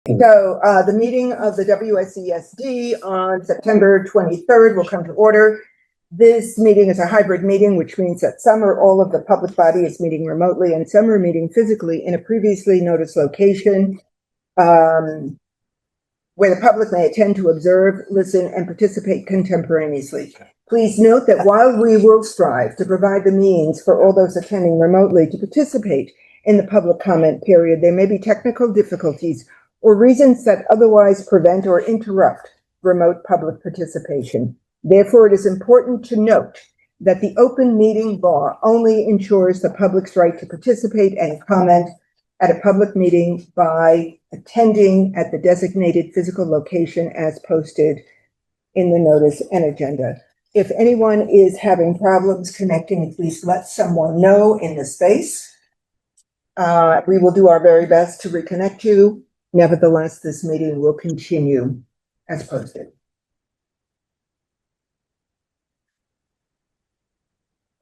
So the meeting of the WSESD on September 23rd will come to order. This meeting is a hybrid meeting, which means that some or all of the public body is meeting remotely and some are meeting physically in a previously noticed location where the public may attend to observe, listen, and participate contemporaneously. Please note that while we will strive to provide the means for all those attending remotely to participate in the public comment period, there may be technical difficulties or reasons that otherwise prevent or interrupt remote public participation. Therefore, it is important to note that the open meeting law only ensures the public's right to participate and comment at a public meeting by attending at the designated physical location as posted in the notice and agenda. If anyone is having problems connecting, please let someone know in the space. We will do our very best to reconnect you. Nevertheless, this meeting will continue as posted.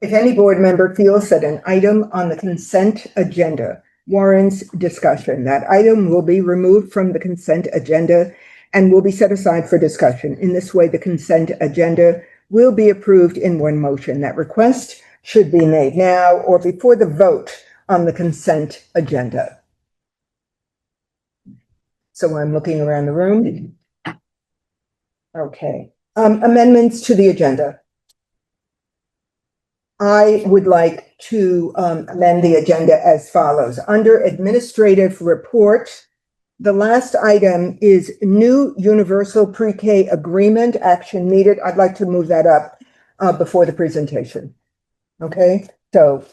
If any board member feels that an item on the consent agenda warrants discussion, that item will be removed from the consent agenda and will be set aside for discussion. In this way, the consent agenda will be approved in one motion. That request should be made now or before the vote on the consent agenda. So I'm looking around the room. Okay. Amendments to the agenda. I would like to amend the agenda as follows. Under administrative report, the last item is new universal pre-K agreement action needed. I'd like to move that up before the presentation. Okay, so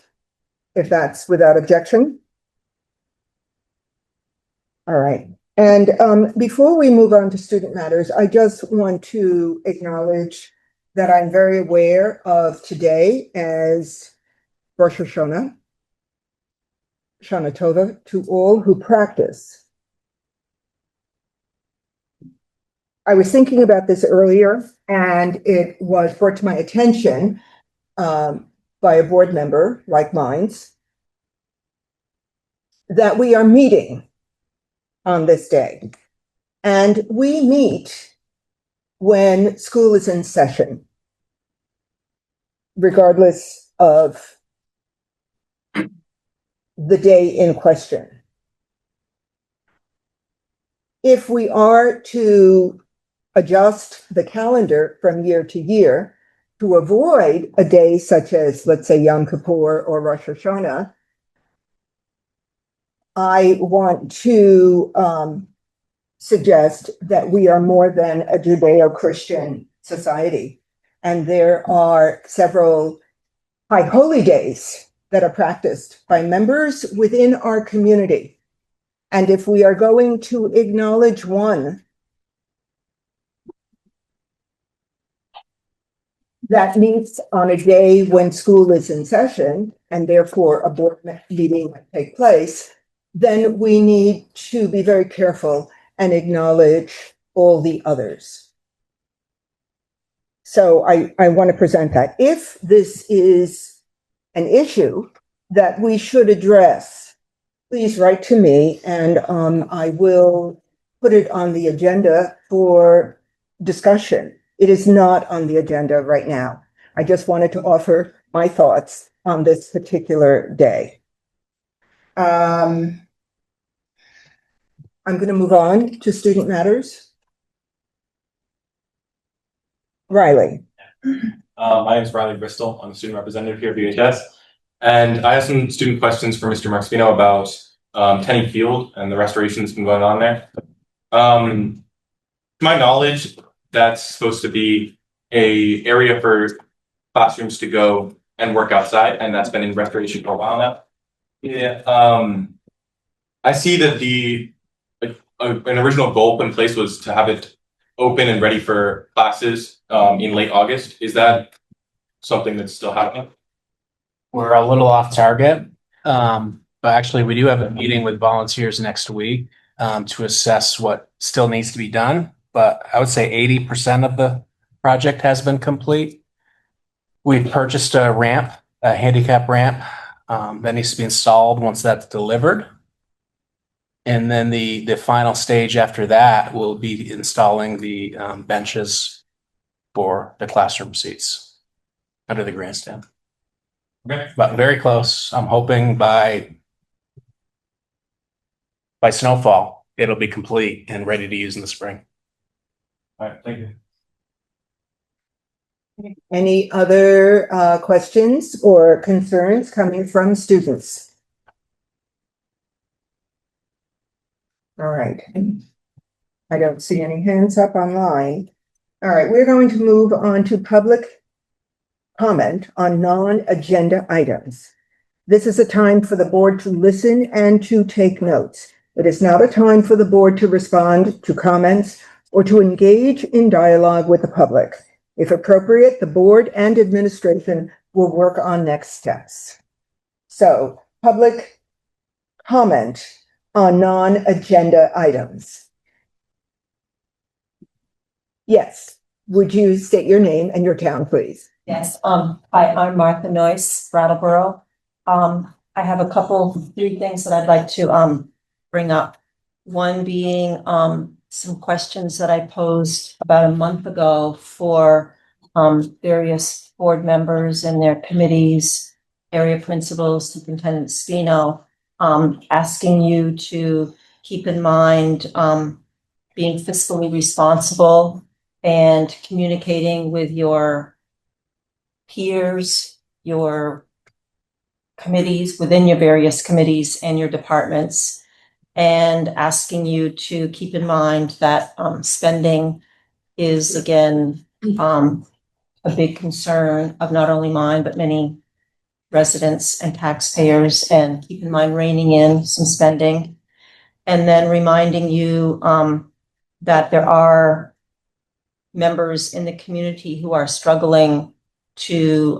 if that's without objection. All right. And before we move on to student matters, I just want to acknowledge that I'm very aware of today as Rosh Hashanah, Shana Tova, to all who practice. I was thinking about this earlier, and it was brought to my attention by a board member like mine's that we are meeting on this day. And we meet when school is in session, regardless of the day in question. If we are to adjust the calendar from year to year to avoid a day such as, let's say, Yom Kippur or Rosh Hashanah, I want to suggest that we are more than a Judeo-Christian society. And there are several high holy days that are practiced by members within our community. And if we are going to acknowledge one that meets on a day when school is in session, and therefore a board meeting might take place, then we need to be very careful and acknowledge all the others. So I want to present that. If this is an issue that we should address, please write to me and I will put it on the agenda for discussion. It is not on the agenda right now. I just wanted to offer my thoughts on this particular day. I'm going to move on to student matters. Riley. My name is Riley Bristol. I'm a student representative here at VHS. And I have some student questions for Mr. Marxvino about Tenney Field and the restoration that's been going on there. To my knowledge, that's supposed to be an area for classrooms to go and work outside, and that's been in restoration for a while now. Yeah. I see that an original goal put in place was to have it open and ready for classes in late August. Is that something that's still happening? We're a little off target, but actually we do have a meeting with volunteers next week to assess what still needs to be done. But I would say 80% of the project has been complete. We purchased a ramp, a handicap ramp that needs to be installed once that's delivered. And then the final stage after that will be installing the benches for the classroom seats under the grandstand. Okay. But very close. I'm hoping by snowfall, it'll be complete and ready to use in the spring. All right, thank you. Any other questions or concerns coming from students? All right. I don't see any hands up online. All right, we're going to move on to public comment on non-agenda items. This is a time for the board to listen and to take notes. It is not a time for the board to respond to comments or to engage in dialogue with the public. If appropriate, the board and administration will work on next steps. So, public comment on non-agenda items. Yes, would you state your name and your town, please? Yes, hi, I'm Martha Noyce, Brattleboro. I have three things that I'd like to, bring up. One being, some questions that I posed about a month ago for, various board members and their committees, area principals, Superintendent Spino, asking you to keep in mind, being fiscally responsible and communicating with your peers, your committees within your various committees and your departments, and asking you to keep in mind that spending is again a big concern of not only mine but many residents and taxpayers, and keep in mind reining in some spending, and then reminding you that there are members in the community who are struggling to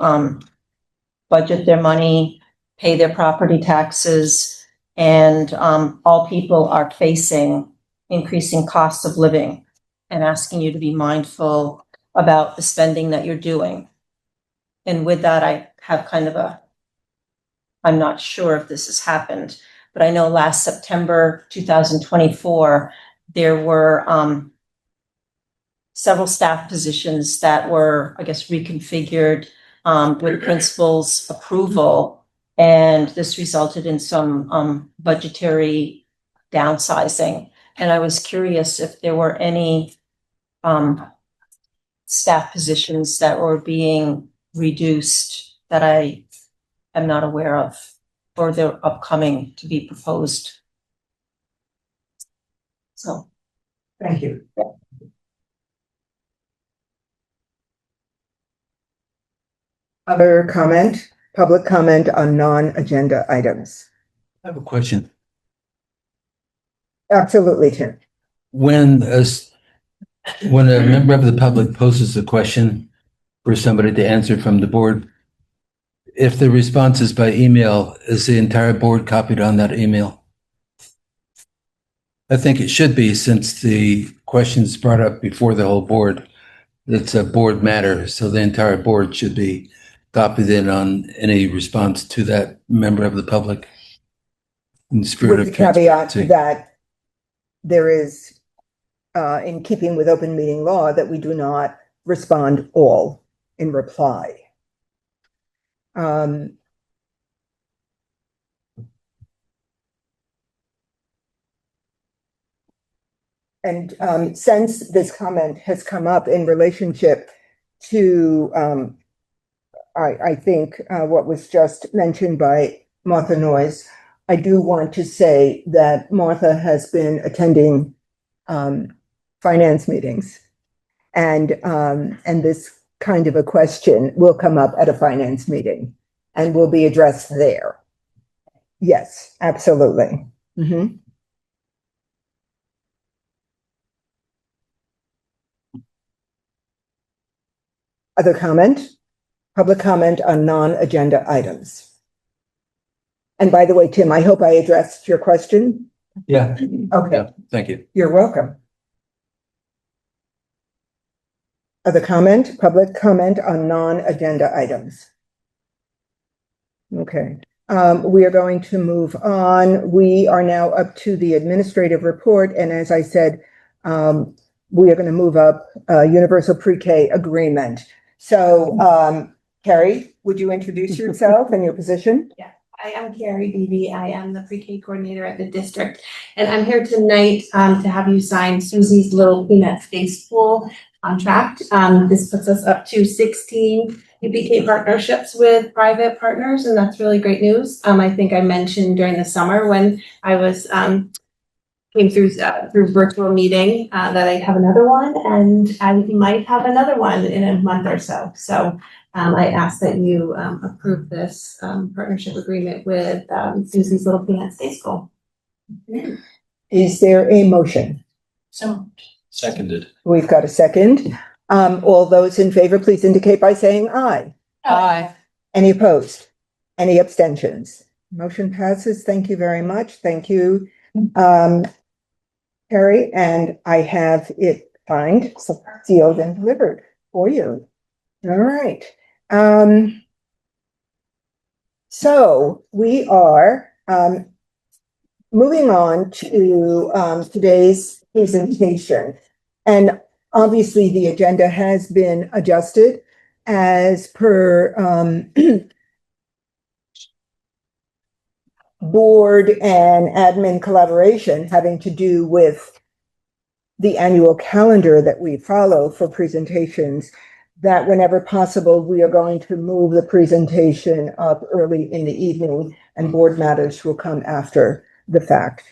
budget their money, pay their property taxes, and all people are facing increasing costs of living, and asking you to be mindful about the spending that you're doing. And with that, I have I'm not sure if this has happened, but I know last September 2024, there were several staff positions that were, I guess, reconfigured with principal's approval, and this resulted in some budgetary downsizing. And I was curious if there were any staff positions that were being reduced that I am not aware of, or they're upcoming to be proposed. So, Thank you. Other comment, public comment on non-agenda items. I have a question. Absolutely, Tim. When a member of the public poses a question for somebody to answer from the board, if the response is by email, is the entire board copied on that email? I think it should be, since the question is brought up before the whole board. It's a board matter, so the entire board should be copied in on any response to that member of the public. In the spirit With of the caveat transparency. that there is, in keeping with open meeting law, that we do not respond all in reply. And since this comment has come up in relationship to, I think, what was just mentioned by Martha Noyes, I do want to say that Martha has been attending finance meetings, and this kind of a question will come up at a finance meeting and will be addressed there. Yes, absolutely. Mm-hmm. Other comment? Public comment on non-agenda items. And by the way, Tim, I hope I addressed your question. Yeah, Okay, yeah, thank you. you're welcome. Other comment? Public comment on non-agenda items. Okay. We are going to move on. We are now up to the administrative report, and as I said, we are going to move up universal pre-K agreement. So, Carrie, would you introduce yourself and your position? I am Carrie Beebe. I am the pre-K coordinator at the district, and I'm here tonight to have you sign Susie's Little Peanut Space Pool contract. This puts us up to 16 UPK partnerships with private partners, and that's really great news. I think I mentioned during the summer when I was came through virtual meeting that I have another one, and I might have another one in a month or so. So I ask that you approve this partnership agreement with Susie's Little Peanuts Day School. Is there a motion? So Seconded. We've got a second. All those in favor, please indicate by saying aye. Aye. Any opposed? Any abstentions? Motion passes. Thank you very much. Thank you, Carrie, and I have it signed, sealed, and delivered for you. All right. So we are moving on to today's presentation. And obviously the agenda has been adjusted as per board and admin collaboration having to do with the annual calendar that we follow for presentations, that whenever possible, we are going to move the presentation up early in the evening and board matters will come after the fact.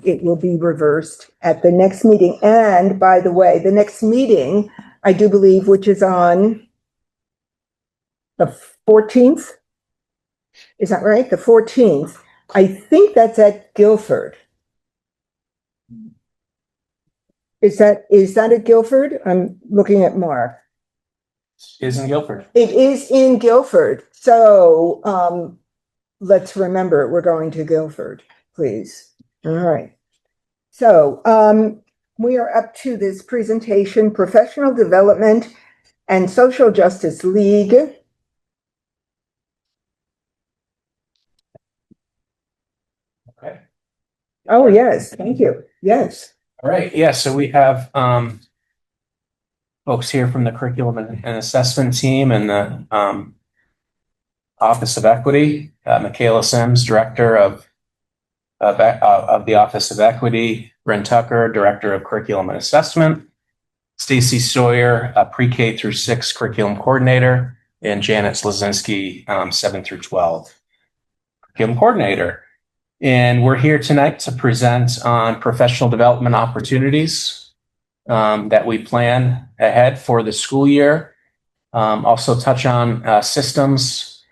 It will be reversed at the next meeting. And by the way, the next meeting, I do believe, which is on the 14th. Is that right? The 14th. I think that's at Guilford. Is that at Guilford? I'm looking at Mark. Is in Guilford. It is in Guilford. So let's remember we're going to Guilford, please. All right. So we are up to this presentation, Professional Development and Social Justice League. Okay. Oh, yes. Thank you. Yes. All right. Yeah. So we have folks here from the curriculum and assessment team and the Office of Equity. Michaela Sims, director of the Office of Equity. Bryn Tucker, director of curriculum and assessment. Stacy Sawyer, pre-K through 6 curriculum coordinator, and Janet Slazinski, 7 through 12 curriculum coordinator. And we're here tonight to present on professional development opportunities that we plan ahead for the school year. Also touch on systems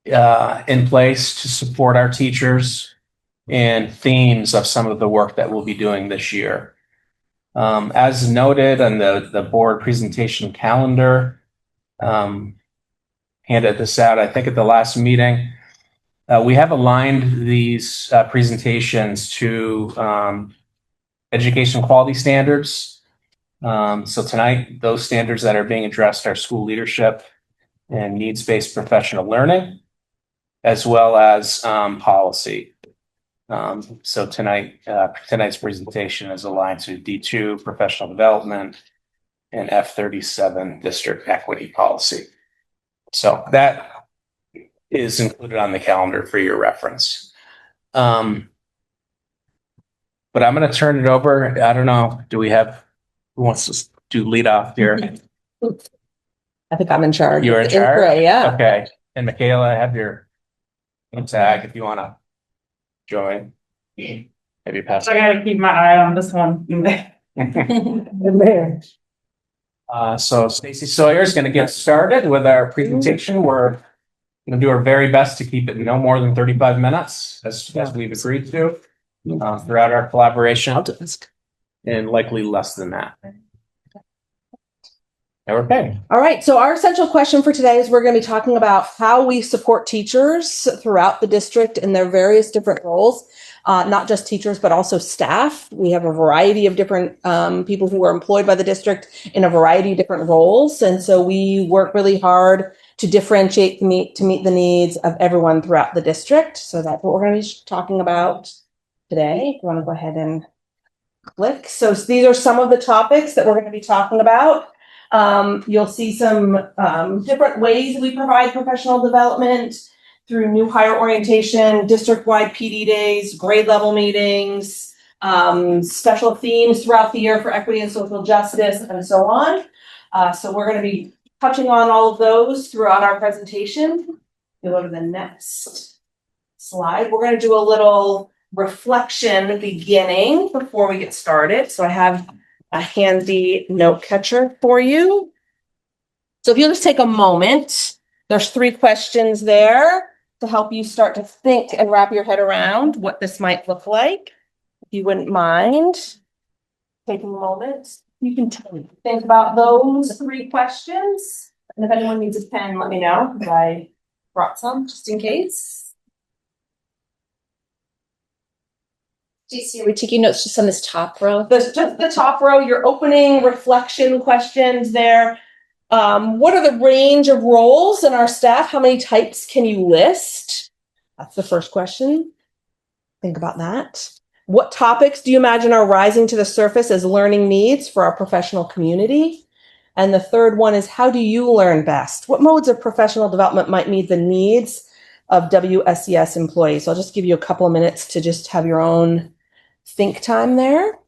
in place to support our teachers and themes of some of the work that we'll be doing this year. As noted on the board presentation calendar, handed this out, I think, at the last meeting. We have aligned these presentations to education quality standards. So tonight, those standards that are being addressed are school leadership and needs-based professional learning, as well as policy. So tonight's presentation is aligned to D2 professional development and F37 district equity policy. So that is included on the calendar for your reference. But I'm going to turn it over. I don't know. Do we have who wants to do lead off here? I think I'm in charge. You're in charge? Yeah. Okay. And Michaela, I have your tag if you want to join. Maybe pass. I gotta keep my eye on this one. So Stacy Sawyer is going to get started with our presentation. We're going to do our very best to keep it no more than 35 minutes, as we've agreed to throughout our collaboration, and likely less than that. Okay. All right. So our essential question for today is we're going to be talking about how we support teachers throughout the district in their various different roles. Not just teachers, but also staff. We have a variety of different people who are employed by the district in a variety of different roles. And so we work really hard to differentiate to meet the needs of everyone throughout the district. So that's what we're going to be talking about today. If you want to go ahead and click. So these are some of the topics that we're going to be talking about. You'll see some different ways we provide professional development through new hire orientation, district-wide PD days, grade level meetings, special themes throughout the year for equity and social justice, and so on. So we're going to be touching on all of those throughout our presentation. We'll go to the next slide. We're going to do a little reflection beginning before we get started. So I have a handy note catcher for you. So if you'll just take a moment, there's 3 questions there to help you start to think and wrap your head around what this might look like. If you wouldn't mind taking a moment, you can think about those 3 questions. And if anyone needs a pen, let me know, because I brought some just in case. Are we taking notes just on this top row? Just the top row, your opening reflection questions there. What are the range of roles in our staff? How many types can you list? That's the first question. Think about that. What topics do you imagine are rising to the surface as learning needs for our professional community? And the third one is, how do you learn best? What modes of professional development might meet the needs of WSES employees? I'll just give you a couple of minutes to just have your own think time there.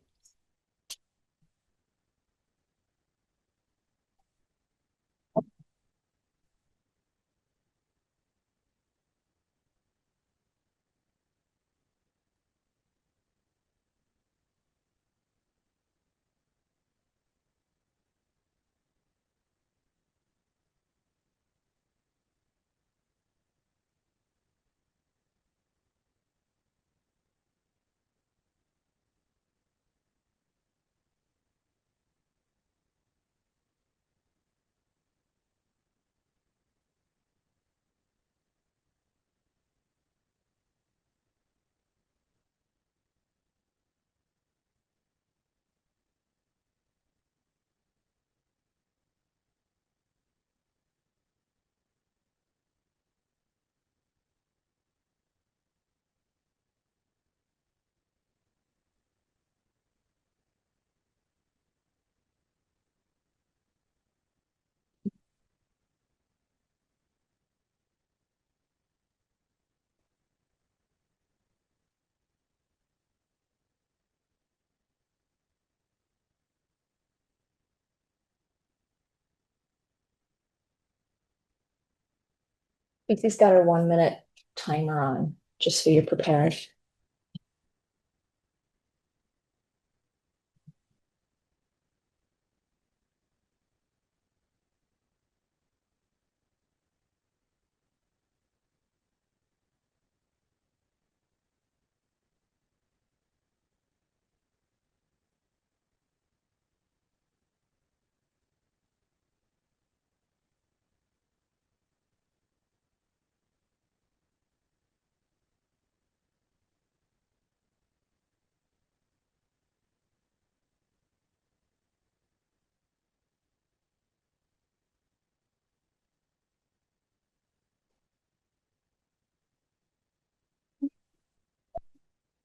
Lucy's got her 1-minute timer on, just so you're prepared.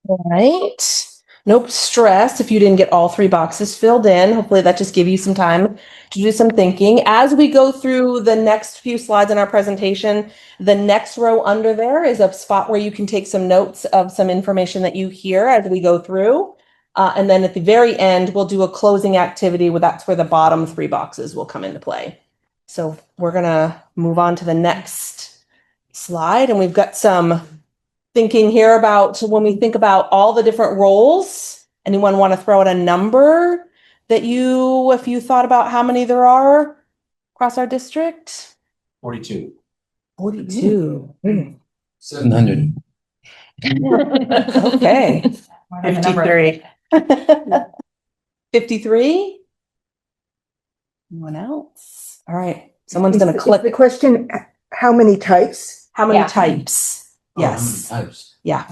All right. Nope stress if you didn't get all 3 boxes filled in. Hopefully that just gave you some time to do some thinking. As we go through the next few slides in our presentation, the next row under there is a spot where you can take some notes of some information that you hear as we go through. And then at the very end, we'll do a closing activity where that's where the bottom 3 boxes will come into play. So we're going to move on to the next slide. And we've got some thinking here about when we think about all the different roles. Anyone want to throw out a number that if you thought about how many there are across our district? 42. 42. 700. Okay. 53. 53? Anyone else? All right. Someone's going to Is click. the question, how many types? How many Yeah. types? Yes. Types. Yeah.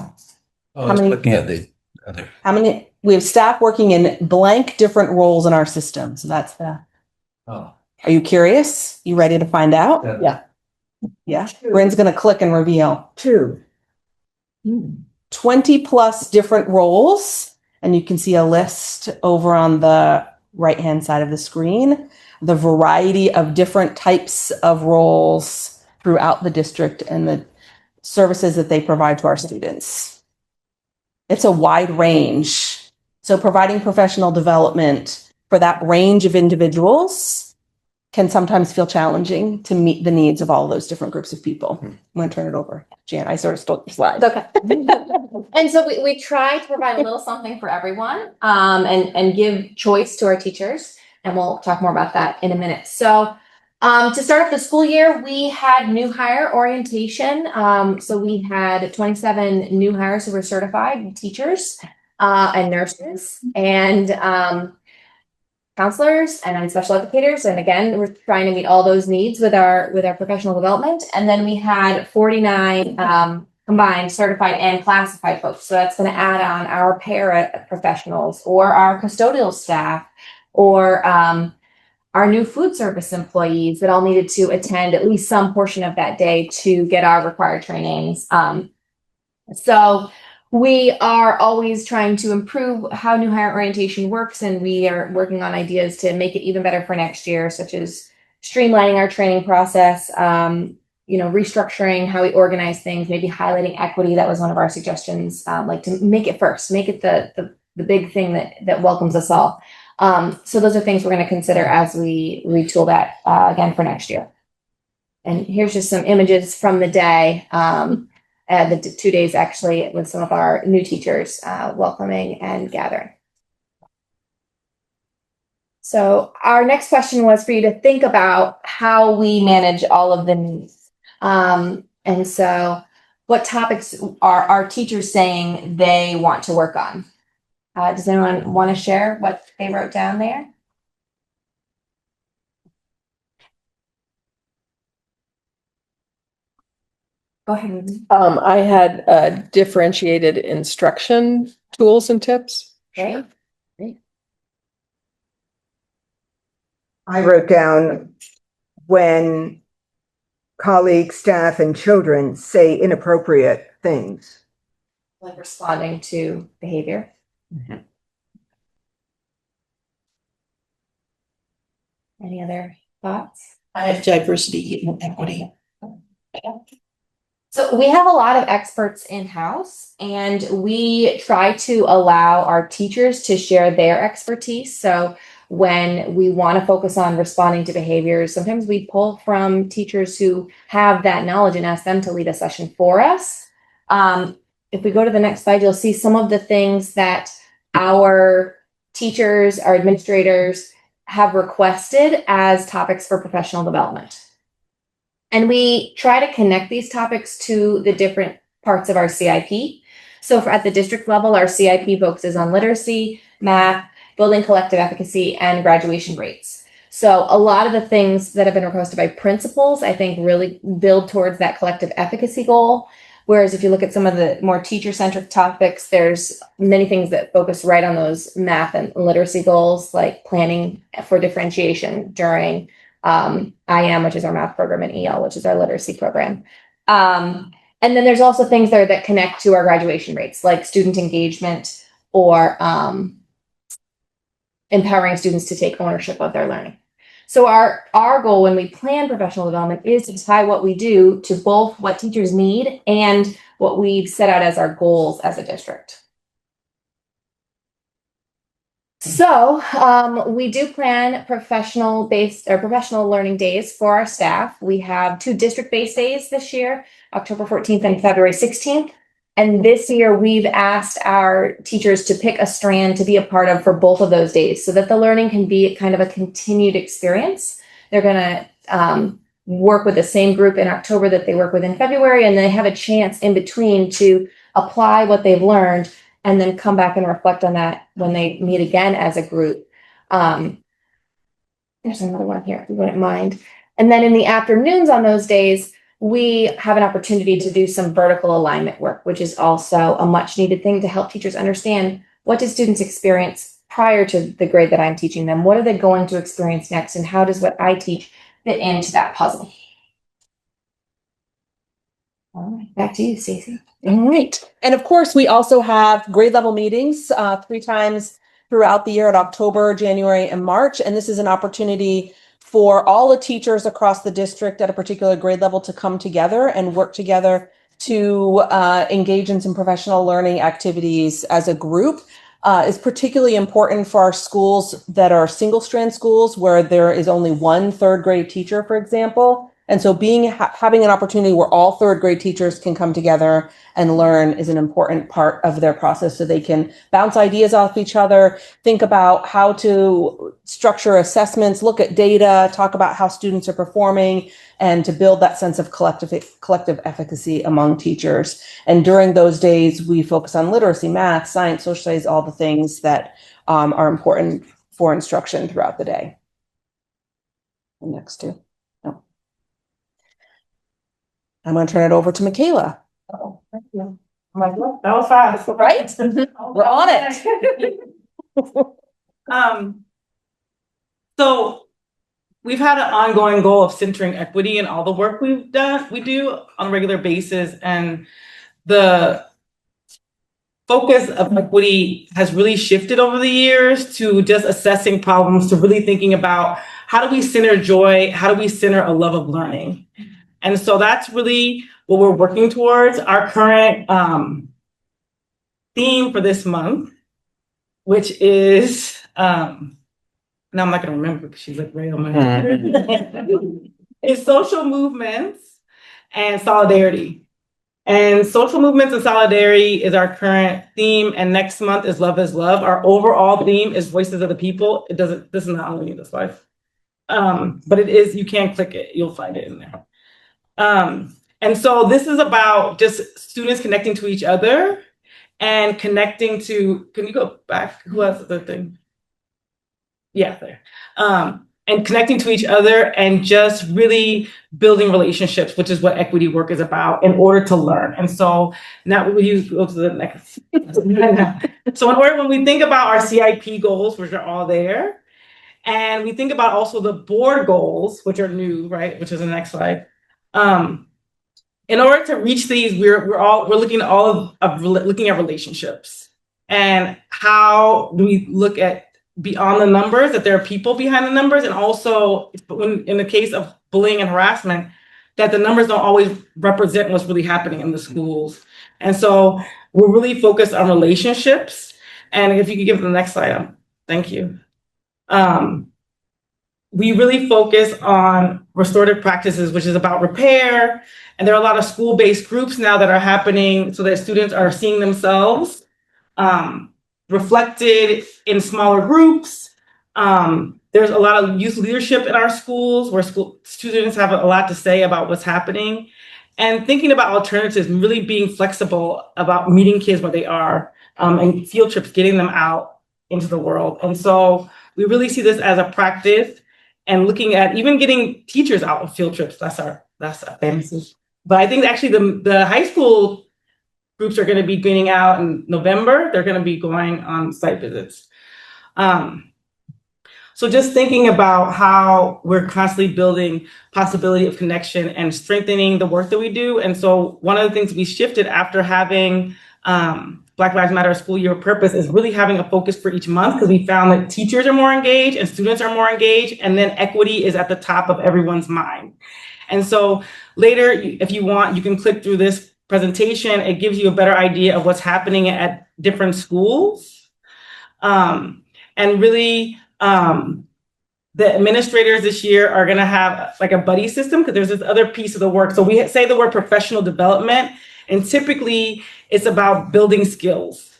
Oh, I How was many- looking at the other. How many? We have staff working in blank different roles in our system. So that's the. Oh. Are you curious? You ready to find out? Yeah. Yeah, Bryn's gonna click and reveal 2. 20 plus different roles. And you can see a list over on the right-hand side of the screen, the variety of different types of roles throughout the district and the services that they provide to our students. It's a wide range. So providing professional development for that range of individuals can sometimes feel challenging to meet the needs of all those different groups of people. I'm going to turn it over. Jan, I sort of stole your slide. Okay. And so we try to provide a little something for everyone, and give choice to our teachers. And we'll talk more about that in a minute. So, to start off the school year, we had new hire orientation. So we had 27 new hires who were certified teachers, and nurses, and, counselors and special educators. And again, we're trying to meet all those needs with our professional development. And then we had 49 combined certified and classified folks. So that's going to add on our para professionals or our custodial staff or our new food service employees that all needed to attend at least some portion of that day to get our required trainings. So we are always trying to improve how new hire orientation works, and we are working on ideas to make it even better for next year, such as streamlining our training process, restructuring how we organize things, maybe highlighting equity. That was one of our suggestions, like to make it first, make it the big thing that welcomes us all. So those are things we're going to consider as we retool that again for next year. And here's just some images from the day. The 2 days actually with some of our new teachers welcoming and gathering. So our next question was for you to think about how we manage all of the needs. And so what topics are our teachers saying they want to work on? Does anyone want to share what they wrote down there? Go ahead. I had differentiated instruction tools and tips. Great. I wrote down when colleagues, staff, and children say inappropriate things. Like responding to behavior. Any other thoughts? I have diversity and equity. So we have a lot of experts in-house, and we try to allow our teachers to share their expertise. So when we want to focus on responding to behaviors, sometimes we pull from teachers who have that knowledge and ask them to lead a session for us. If we go to the next slide, you'll see some of the things that our teachers, our administrators have requested as topics for professional development. And we try to connect these topics to the different parts of our CIP. So at the district level, our CIP focuses on literacy, math, building collective efficacy, and graduation rates. So a lot of the things that have been requested by principals, I think, really build towards that collective efficacy goal. Whereas if you look at some of the more teacher-centric topics, there's many things that focus right on those math and literacy goals, like planning for differentiation during IM, which is our math program, and EL, which is our literacy program. And then there's also things there that connect to our graduation rates, like student engagement or empowering students to take ownership of their learning. So our goal when we plan professional development is to tie what we do to both what teachers need and what we've set out as our goals as a district. So we do plan professional learning days for our staff. We have 2 district-based days this year, October 14th and February 16th. And this year we've asked our teachers to pick a strand to be a part of for both of those days so that the learning can be kind of a continued experience. They're going to work with the same group in October that they work with in February, and they have a chance in between to apply what they've learned and then come back and reflect on that when they meet again as a group. There's another one here, if you wouldn't mind. And then in the afternoons on those days, we have an opportunity to do some vertical alignment work, which is also a much needed thing to help teachers understand what do students experience prior to the grade that I'm teaching them? What are they going to experience next? And how does what I teach fit into that puzzle? All right, back to you, Stacey. All right. And of course, we also have grade level meetings 3 times throughout the year at October, January, and March. And this is an opportunity for all the teachers across the district at a particular grade level to come together and work together to engage in some professional learning activities as a group. Is particularly important for our schools that are single strand schools where there is only one third grade teacher, for example. And so having an opportunity where all third grade teachers can come together and learn is an important part of their process, so they can bounce ideas off each other, think about how to structure assessments, look at data, talk about how students are performing, and to build that sense of collective efficacy among teachers. And during those days, we focus on literacy, math, science, social studies, all the things that are important for instruction throughout the day. Next two. No. I'm going to turn it over to Michaela. Oh, thank you. I'm like, look, that was fast. Right? We're on it. So we've had an ongoing goal of centering equity in all the work we do on a regular basis. And the focus of equity has really shifted over the years to just assessing problems, to really thinking about how do we center joy? How do we center a love of learning? And so that's really what we're working towards. Our current theme for this month, which is, now I'm not going to remember because she's like right on my head, is social movements and solidarity. And social movements and solidarity is our current theme. And next month is Love is Love. Our overall theme is Voices of the People. This is not only the slide. But it is, you can click it, you'll find it in there. And so this is about just students connecting to each other and connecting to, can you go back? Who has the thing? Yeah, there. And connecting to each other and just really building relationships, which is what equity work is about, in order to learn. And so now we go to the next. So in order, when we think about our CIP goals, which are all there, and we think about also the board goals, which are new, right? Which is the next slide. In order to reach these, we're looking at looking at relationships, and how do we look at beyond the numbers, that there are people behind the numbers, and also when in the case of bullying and harassment, that the numbers don't always represent what's really happening in the schools. And so we're really focused on relationships. And if you could give the next slide, thank you. We really focus on restorative practices, which is about repair. And there are a lot of school-based groups now that are happening so that students are seeing themselves reflected in smaller groups. There's a lot of youth leadership in our schools where students have a lot to say about what's happening, and thinking about alternatives and really being flexible about meeting kids where they are, and field trips, getting them out into the world. And so we really see this as a practice, and looking at even getting teachers out on field trips. That's our fantasy. But I think actually the high school groups are going to be getting out in November. They're going to be going on site visits. So just thinking about how we're constantly building possibility of connection and strengthening the work that we do. And so one of the things we shifted after having Black Lives Matter School Year of Purpose is really having a focus for each month, because we found that teachers are more engaged and students are more engaged, and then equity is at the top of everyone's mind. And so later, if you want, you can click through this presentation. It gives you a better idea of what's happening at different schools. And really, the administrators this year are going to have like a buddy system, because there's this other piece of the work. So we say the word professional development, and typically it's about building skills,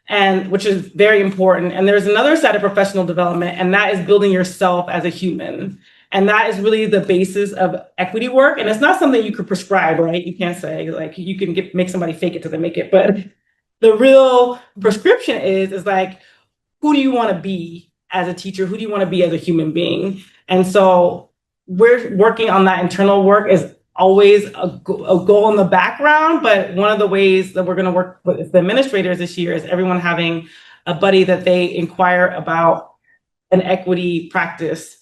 and which is very important. And there's another side of professional development, and that is building yourself as a human. And that is really the basis of equity work. And it's not something you could prescribe, right? You can't say like you can make somebody fake it till they make it. But the real prescription is like, who do you want to be as a teacher? Who do you want to be as a human being? And so we're working on that internal work is always a goal in the background. But one of the ways that we're going to work with the administrators this year is everyone having a buddy that they inquire about an equity practice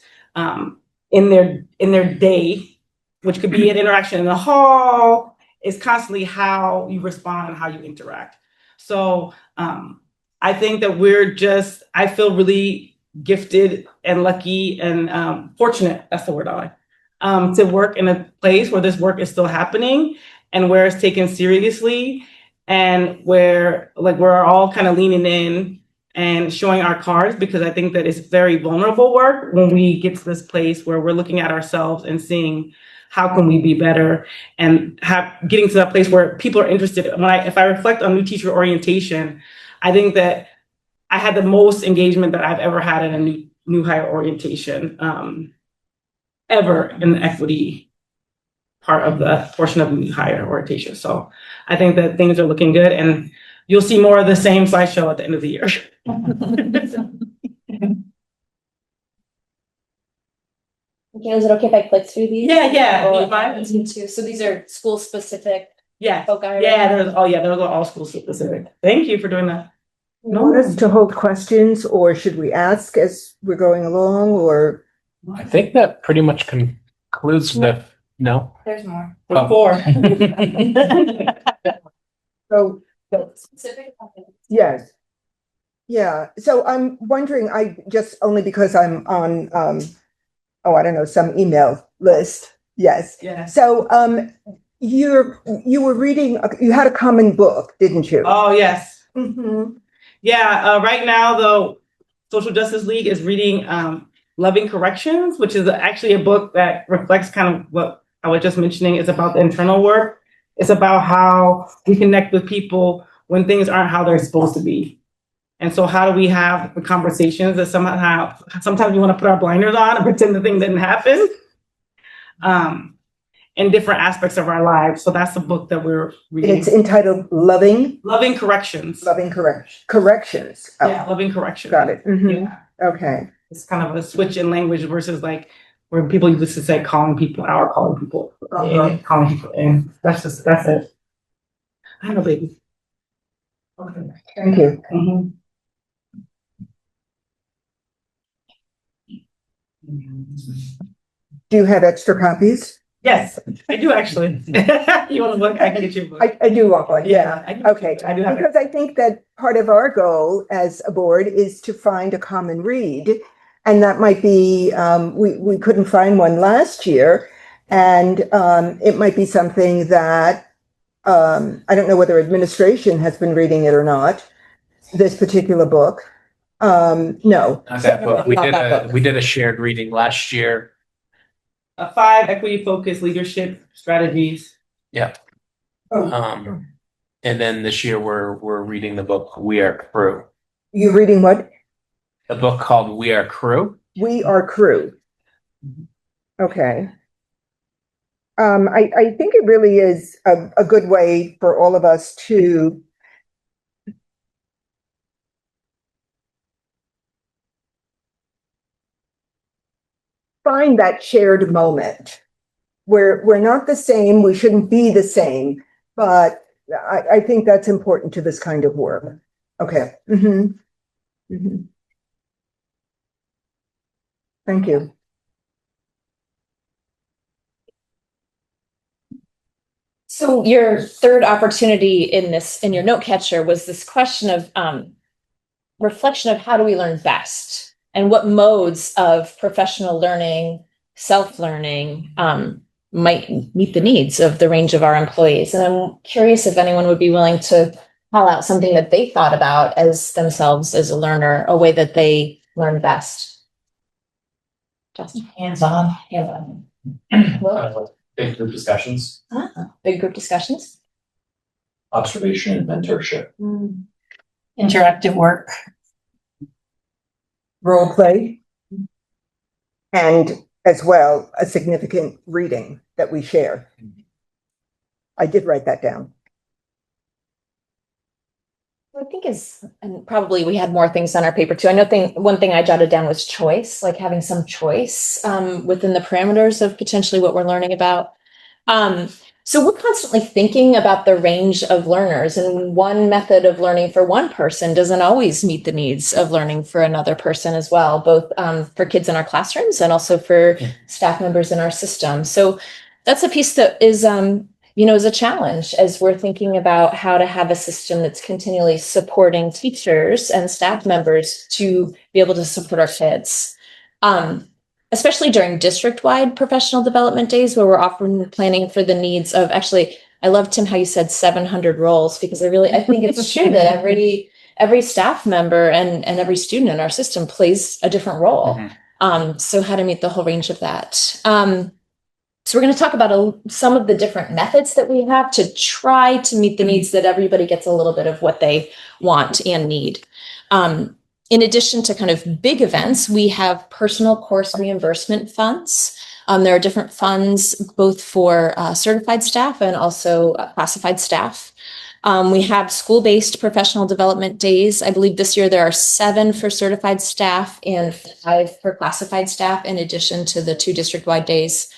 in their day, which could be an interaction in the hall, it's constantly how you respond and how you interact. So I think that I feel really gifted and lucky and fortunate, that's the word I like, to work in a place where this work is still happening and where it's taken seriously and where we're all kind of leaning in and showing our cards, because I think that it's very vulnerable work when we get to this place where we're looking at ourselves and seeing how can we be better, and getting to that place where people are interested. If I reflect on new teacher orientation, I think that I had the most engagement that I've ever had in a new hire orientation ever in the equity part of the portion of the new hire orientation. So I think that things are looking good, and you'll see more of the same slideshow at the end of the year. Okay, is it okay if I click through these? Yeah. Oh, You mind? me too. So these are school specific. Yeah. Folk I Those are all school specific. Thank you for doing that. You want us to hold questions, or should we ask as we're going along, or? I think that pretty much concludes no. There's more. Oh. Four. So, Specific. yes. Yeah, so I'm wondering, only because I'm on, I don't know, some email list. Yes. Yeah. So, you were reading, you had a common book, didn't you? Oh, yes. Mhm. Yeah. Right now, the Social Justice League is reading Loving Corrections, which is actually a book that reflects kind of what I was just mentioning. It's about the internal work. It's about how we connect with people when things aren't how they're supposed to be. And so how do we have the conversations that sometimes we want to put our blinders on and pretend the thing didn't happen in different aspects of our lives. So that's the book that we're reading. It's entitled Loving Corrections. Corrections. Oh, Yeah, Loving Corrections. got it. Mhm. Yeah. Okay. It's kind of a switch in language versus where people used to say calling people out or calling people in, calling people in. That's it. I have a baby. Okay. Thank you. Mhm. Do you have extra copies? Yes, I do actually. You want to look? I can get you a book. I do want one, yeah. I do. Okay, I do have it. because I think that part of our goal as a board is to find a common read. And that might be, we couldn't find one last year. And it might be something that, I don't know whether administration has been reading it or not, this particular book. No. Not that book. We did a shared reading last year. 5 equity-focused leadership strategies. Yeah. And then this year we're reading the book We Are Crew. You're reading what? A book called We Are Crew. We Are Crew. Okay. I think it really is a good way for all of us to find that shared moment where we're not the same, we shouldn't be the same, but I think that's important to this kind of work. Okay. Thank you. So your third opportunity in your note catcher was this question of reflection of how do we learn best, and what modes of professional learning, self-learning might meet the needs of the range of our employees. And I'm curious if anyone would be willing to call out something that they thought about as themselves as a learner, a way that they learn best. Just hands-on. Big group discussions, Big group discussions. observation and mentorship. Interactive work. Role play. And as well, a significant reading that we share. I did write that down. I think and probably we had more things on our paper too. I know one thing I jotted down was choice, like having some choice within the parameters of potentially what we're learning about. So we're constantly thinking about the range of learners, and one method of learning for one person doesn't always meet the needs of learning for another person as well, both for kids in our classrooms and also for staff members in our system. So that's a piece that is is a challenge as we're thinking about how to have a system that's continually supporting teachers and staff members to be able to support our kids. Especially during district-wide professional development days where we're often planning for the needs of, actually, I love, Tim, how you said 700 roles, because I think it's true that every staff member and every student in our system plays a different role. So how to meet the whole range of that. So we're going to talk about some of the different methods that we have to try to meet the needs that everybody gets a little bit of what they want and need. In addition to kind of big events, we have personal course reimbursement funds. There are different funds both for certified staff and also classified staff. We have school-based professional development days. I believe this year there are 7 for certified staff and 5 for classified staff, in addition to the 2 district-wide days.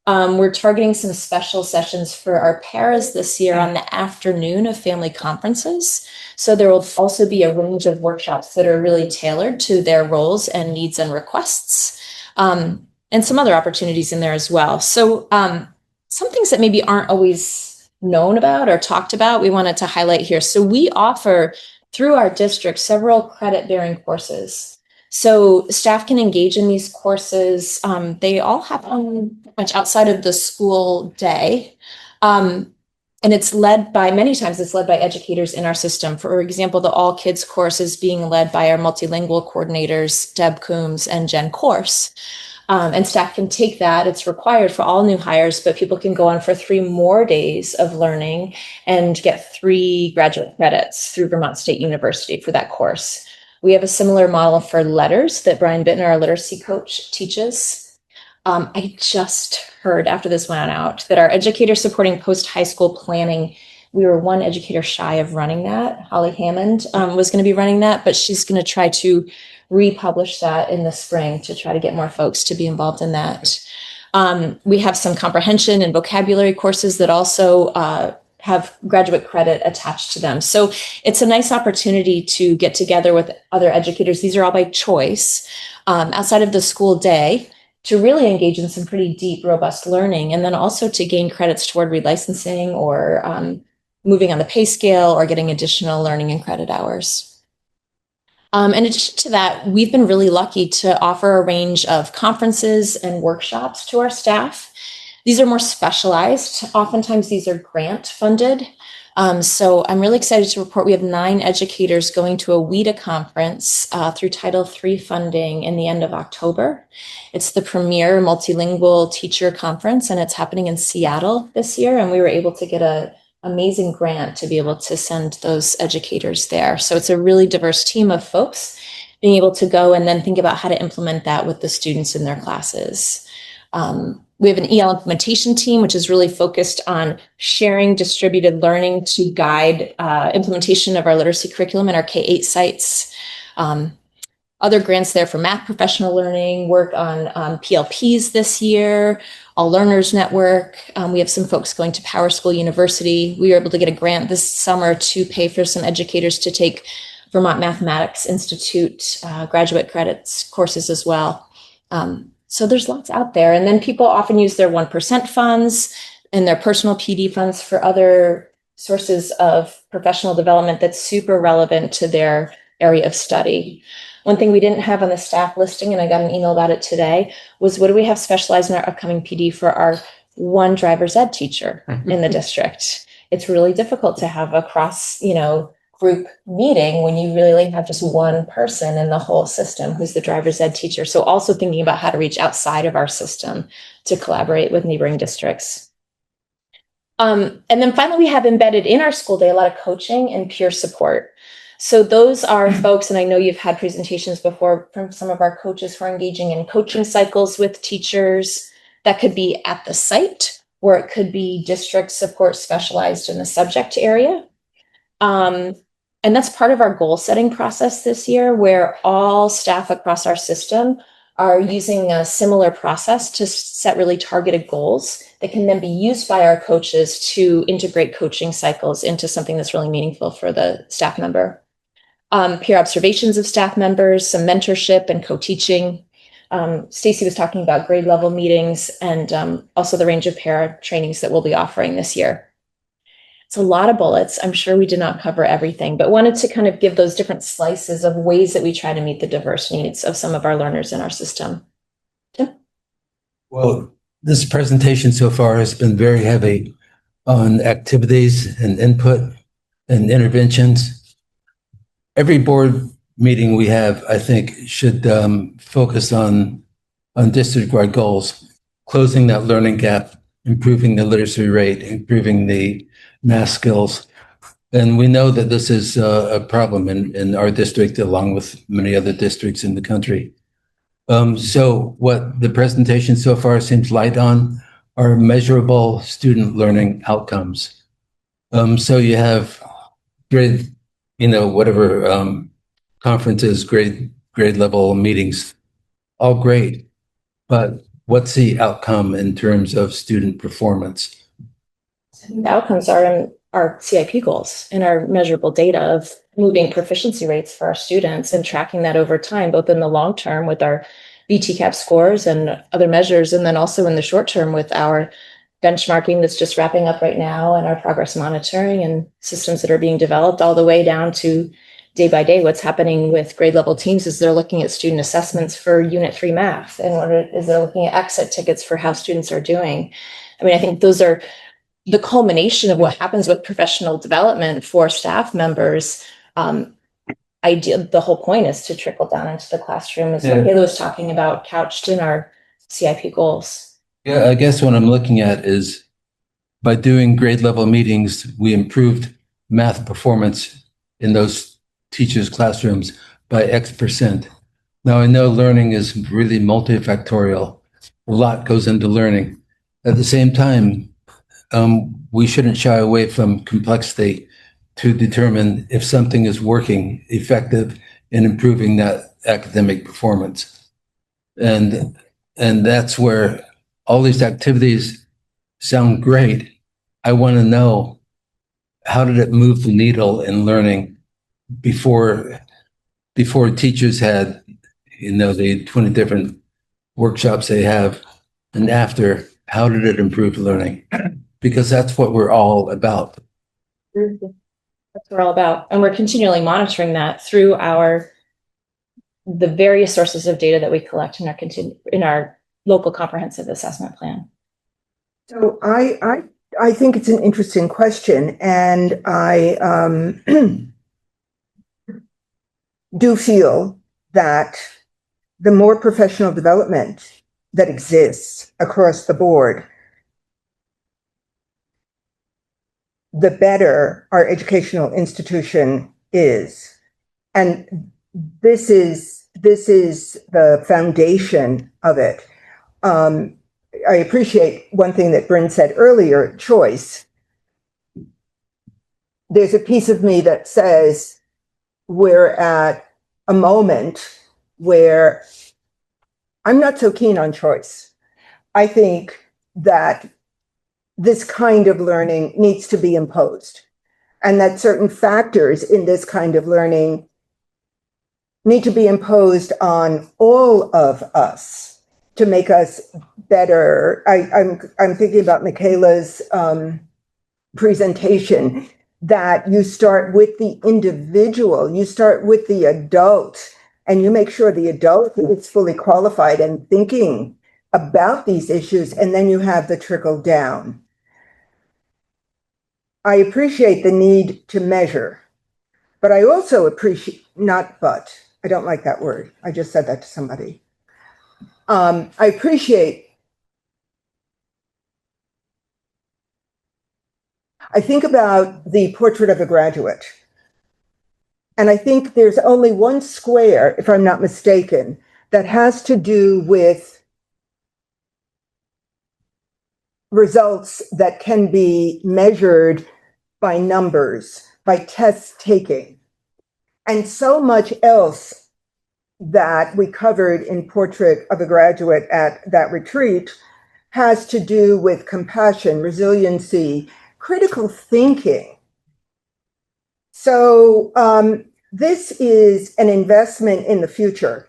We're targeting some special sessions for our paras this year on the afternoon of family conferences. So there will also be a range of workshops that are really tailored to their roles and needs and requests, and some other opportunities in there as well. So some things that maybe aren't always known about or talked about, we wanted to highlight here. So we offer through our district several credit-bearing courses. So staff can engage in these courses. They all happen much outside of the school day. And it's led by, many times it's led by educators in our system. For example, the All Kids course is being led by our multilingual coordinators, Deb Coombs and Jen Course. And staff can take that. It's required for all new hires, but people can go on for 3 more days of learning and get 3 graduate credits through Vermont State University for that course. We have a similar model for letters that Brian Bittner, our literacy coach, teaches. I just heard after this went out that our educator supporting post-high school planning, we were 1 educator shy of running that. Holly Hammond was going to be running that, but she's going to try to republish that in the spring to try to get more folks to be involved in that. We have some comprehension and vocabulary courses that also have graduate credit attached to them. So it's a nice opportunity to get together with other educators. These are all by choice outside of the school day to really engage in some pretty deep, robust learning, and then also to gain credits toward relicensing or moving on the pay scale or getting additional learning and credit hours. In addition to that, we've been really lucky to offer a range of conferences and workshops to our staff. These are more specialized. Oftentimes these are grant funded. So I'm really excited to report we have 9 educators going to a WIDA conference through Title III funding in the end of October. It's the premier multilingual teacher conference, and it's happening in Seattle this year. And we were able to get an amazing grant to be able to send those educators there. So it's a really diverse team of folks being able to go and then think about how to implement that with the students in their classes. We have an EL implementation team, which is really focused on sharing distributed learning to guide implementation of our literacy curriculum in our K-8 sites. Other grants there for math professional learning, work on PLPs this year, All Learners Network. We have some folks going to Power School University. We were able to get a grant this summer to pay for some educators to take Vermont Mathematics Institute graduate credits courses as well. So there's lots out there. And then people often use their 1% funds and their personal PD funds for other sources of professional development that's super relevant to their area of study. One thing we didn't have on the staff listing, and I got an email about it today, was what do we have specialized in our upcoming PD for our 1 driver's ed teacher in the district? It's really difficult to have a cross, group meeting when you really have just 1 person in the whole system who's the driver's ed teacher. So also thinking about how to reach outside of our system to collaborate with neighboring districts. And then finally, we have embedded in our school day a lot of coaching and peer support. So those are folks, and I know you've had presentations before from some of our coaches who are engaging in coaching cycles with teachers. That could be at the site, or it could be district support specialized in the subject area. And that's part of our goal setting process this year, where all staff across our system are using a similar process to set really targeted goals that can then be used by our coaches to integrate coaching cycles into something that's really meaningful for the staff member. Peer observations of staff members, some mentorship and co-teaching. Stacy was talking about grade level meetings and also the range of para trainings that we'll be offering this year. It's a lot of bullets. I'm sure we did not cover everything, but wanted to kind of give those different slices of ways that we try to meet the diverse needs of some of our learners in our system. Tim? Well, this presentation so far has been very heavy on activities and input and interventions. Every board meeting we have, I think, should focus on district-wide goals, closing that learning gap, improving the literacy rate, improving the math skills. And we know that this is a problem in our district, along with many other districts in the country. So what the presentation so far seems light on are measurable student learning outcomes. So you have grade, whatever conferences, grade level meetings, all great. But what's the outcome in terms of student performance? The outcomes are in our CIP goals and our measurable data of moving proficiency rates for our students and tracking that over time, both in the long term with our BTCAP scores and other measures, and then also in the short term with our benchmarking that's just wrapping up right now and our progress monitoring and systems that are being developed all the way down to day by day. What's happening with grade level teams is they're looking at student assessments for Unit 3 math, and what is they're looking at exit tickets for how students are doing. I mean, I think those are the culmination of what happens with professional development for staff members. The whole point is to trickle down into the classroom, as what Kayla was talking about, couched in our CIP goals. Yeah, I guess what I'm looking at is by doing grade level meetings, we improved math performance in those teachers' classrooms by X%. Now, I know learning is really multifactorial. A lot goes into learning. At the same time, we shouldn't shy away from complexity to determine if something is working effective in improving that academic performance. And that's where all these activities sound great. I want to know, how did it move the needle in learning before teachers had, the 20 different workshops they have, and after, how did it improve learning? Because that's what we're all about. That's what we're all about. And we're continually monitoring that through the various sources of data that we collect in our local comprehensive assessment plan. So I think it's an interesting question, and I do feel that the more professional development that exists across the board, the better our educational institution is. And this is the foundation of it. I appreciate one thing that Bryn said earlier, choice. There's a piece of me that says we're at a moment where I'm not so keen on choice. I think that this kind of learning needs to be imposed, and that certain factors in this kind of learning need to be imposed on all of us to make us better. I'm thinking about Michaela's presentation, that you start with the individual, you start with the adult, and you make sure the adult is fully qualified and thinking about these issues, and then you have the trickle down. I appreciate the need to measure, but I also appreciate, I don't like that word. I just said that to somebody. I think about the portrait of a graduate, and I think there's only one square, if I'm not mistaken, that has to do with results that can be measured by numbers, by test taking. And so much else that we covered in Portrait of a Graduate at that retreat has to do with compassion, resiliency, critical thinking. So this is an investment in the future.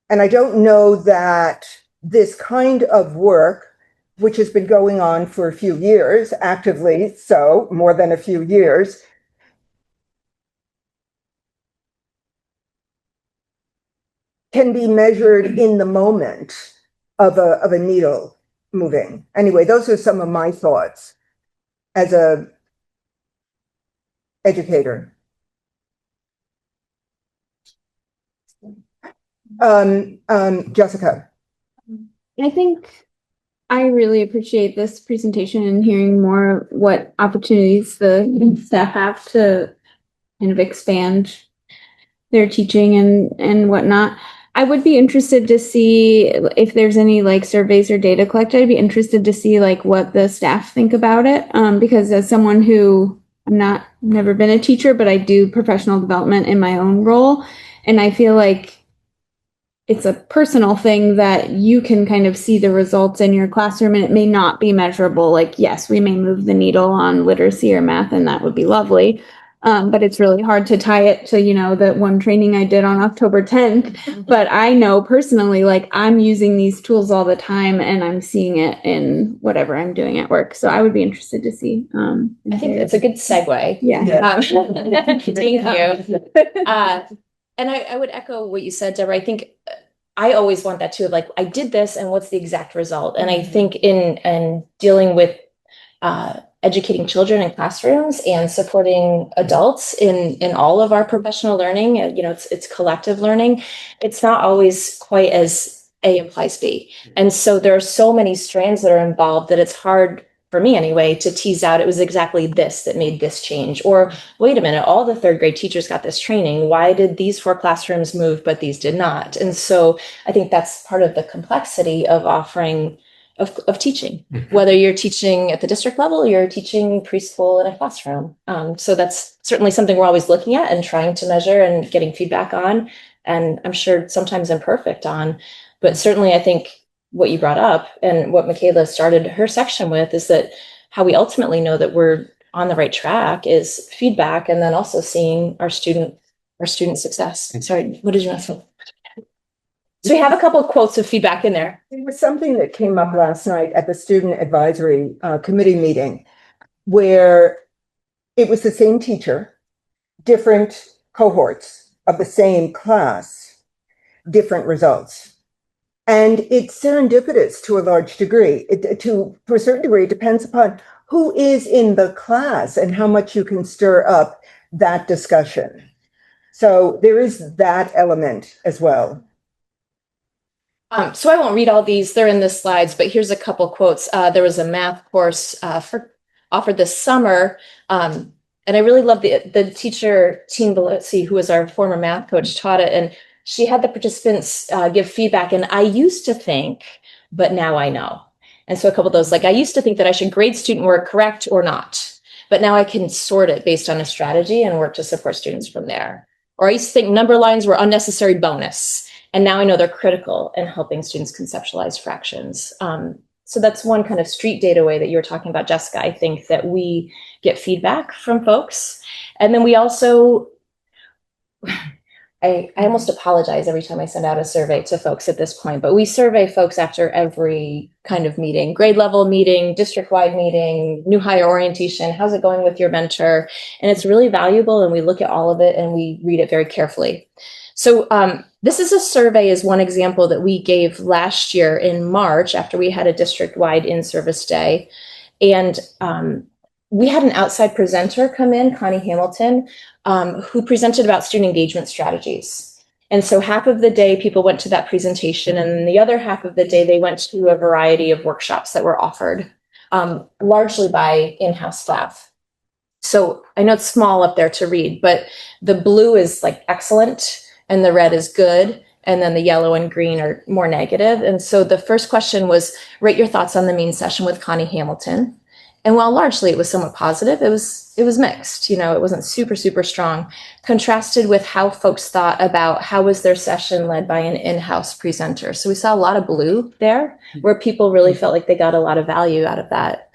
And I don't know that this kind of work, which has been going on for a few years, actively, so more than a few years, can be measured in the moment of a needle moving. Anyway, those are some of my thoughts as a educator. Jessica. I think I really appreciate this presentation and hearing more what opportunities the staff have to kind of expand their teaching and whatnot. I would be interested to see if there's any like surveys or data collected. I'd be interested to see like what the staff think about it. Because as someone who never been a teacher, but I do professional development in my own role. And I feel like it's a personal thing that you can kind of see the results in your classroom and it may not be measurable. Like, yes, we may move the needle on literacy or math and that would be lovely. But it's really hard to tie it to, that one training I did on October 10th. But I know personally, like I'm using these tools all the time and I'm seeing it in whatever I'm doing at work. So I would be interested to see. I think that's a good segue. Yeah. Thank you. And I would echo what you said, Deborah. I think I always want that too. Like I did this and what's the exact result? And I think in dealing with educating children in classrooms and supporting adults in all of our professional learning, it's collective learning. It's not always quite as A implies B. And so there are so many strands that are involved that it's hard for me anyway, to tease out it was exactly this that made this change. Or wait a minute, all the third grade teachers got this training. Why did these 4 classrooms move, but these did not? And so I think that's part of the complexity of offering of teaching, whether you're teaching at the district level or you're teaching preschool in a classroom. So that's certainly something we're always looking at and trying to measure and getting feedback on. And I'm sure sometimes imperfect on, but certainly I think what you brought up and what Michaela started her section with is that how we ultimately know that we're on the right track is feedback and then also seeing our student success. Sorry, what did you want to say? So we have a couple of quotes of feedback in there. There was something that came up last night at the student advisory committee meeting where it was the same teacher, different cohorts of the same class, different results. And it's serendipitous to a large degree. To a certain degree, it depends upon who is in the class and how much you can stir up that discussion. So there is that element as well. So I won't read all these, they're in the slides, but here's a couple quotes. There was a math course offered this summer, and I really love the teacher, Teen Belotsi, who was our former math coach, taught it, and she had the participants give feedback, and I used to think, but now I know. And so a couple of those, like I used to think that I should grade student work correct or not, but now I can sort it based on a strategy and work to support students from there. Or I used to think number lines were unnecessary bonus, and now I know they're critical in helping students conceptualize fractions. So that's one kind of street data way that you were talking about, Jessica. I think that we get feedback from folks. And then we also, I almost apologize every time I send out a survey to folks at this point, but we survey folks after every kind of meeting, grade level meeting, district-wide meeting, new hire orientation, how's it going with your mentor? And it's really valuable, and we look at all of it and we read it very carefully. So this is a survey as one example that we gave last year in March after we had a district-wide in-service day. And we had an outside presenter come in, Connie Hamilton, who presented about student engagement strategies. And so half of the day people went to that presentation, and the other half of the day they went to a variety of workshops that were offered, largely by in-house staff. So I know it's small up there to read, but the blue is like excellent and the red is good, and then the yellow and green are more negative. And so the first question was, rate your thoughts on the mean session with Connie Hamilton. And while largely it was somewhat positive, it was mixed. It wasn't super, super strong, contrasted with how folks thought about how was their session led by an in-house presenter. So we saw a lot of blue there, where people really felt like they got a lot of value out of that.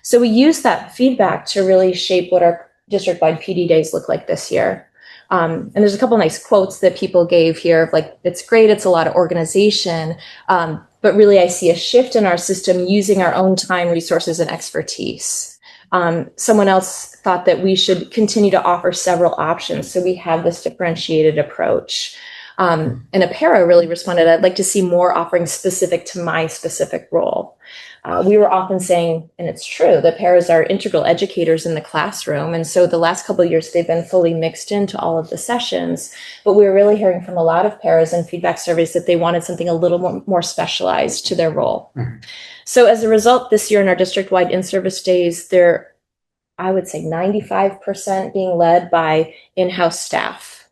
So we used that feedback to really shape what our district-wide PD days look like this year. And there's a couple nice quotes that people gave here of like, it's great, it's a lot of organization, but really I see a shift in our system using our own time, resources, and expertise. Someone else thought that we should continue to offer several options so we have this differentiated approach. And a para really responded, I'd like to see more offerings specific to my specific role. We were often saying, and it's true, that paras are integral educators in the classroom. And so the last couple of years, they've been fully mixed into all of the sessions. But we were really hearing from a lot of paras and feedback surveys that they wanted something a little more specialized to their role. Mm-hmm. So as a result, this year in our district-wide in-service days, they're, I would say 95% being led by in-house staff.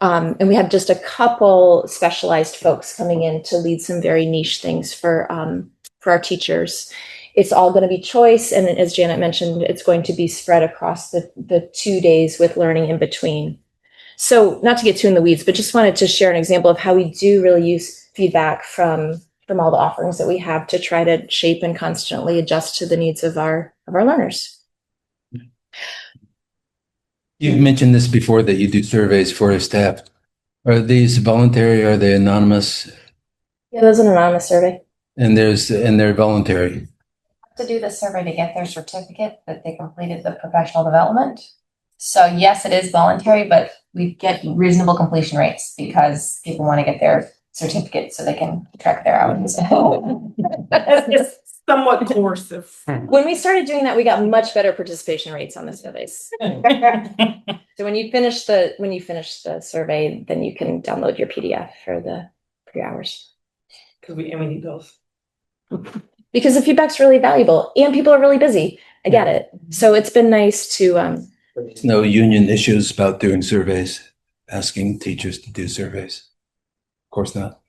And we have just a couple specialized folks coming in to lead some very niche things for our teachers. It's all going to be choice. And as Janet mentioned, it's going to be spread across the 2 days with learning in between. So not to get too in the weeds, but just wanted to share an example of how we do really use feedback from all the offerings that we have to try to shape and constantly adjust to the needs of our learners. You've mentioned this before, that you do surveys for staff. Are these voluntary? Are they anonymous? Yeah, there's an anonymous survey. And they're voluntary. To do the survey to get their certificate that they completed the professional development. So yes, it is voluntary, but we get reasonable completion rates because people want to get their certificate so they can track their hours. It's somewhat coercive. When we started doing that, we got much better participation rates on the surveys. So when you finish the survey, then you can download your PDF for your hours. Because we need those. Because the feedback's really valuable and people are really busy. I get it. So it's been nice to There's no union issues about doing surveys, asking teachers to do surveys. Of course not.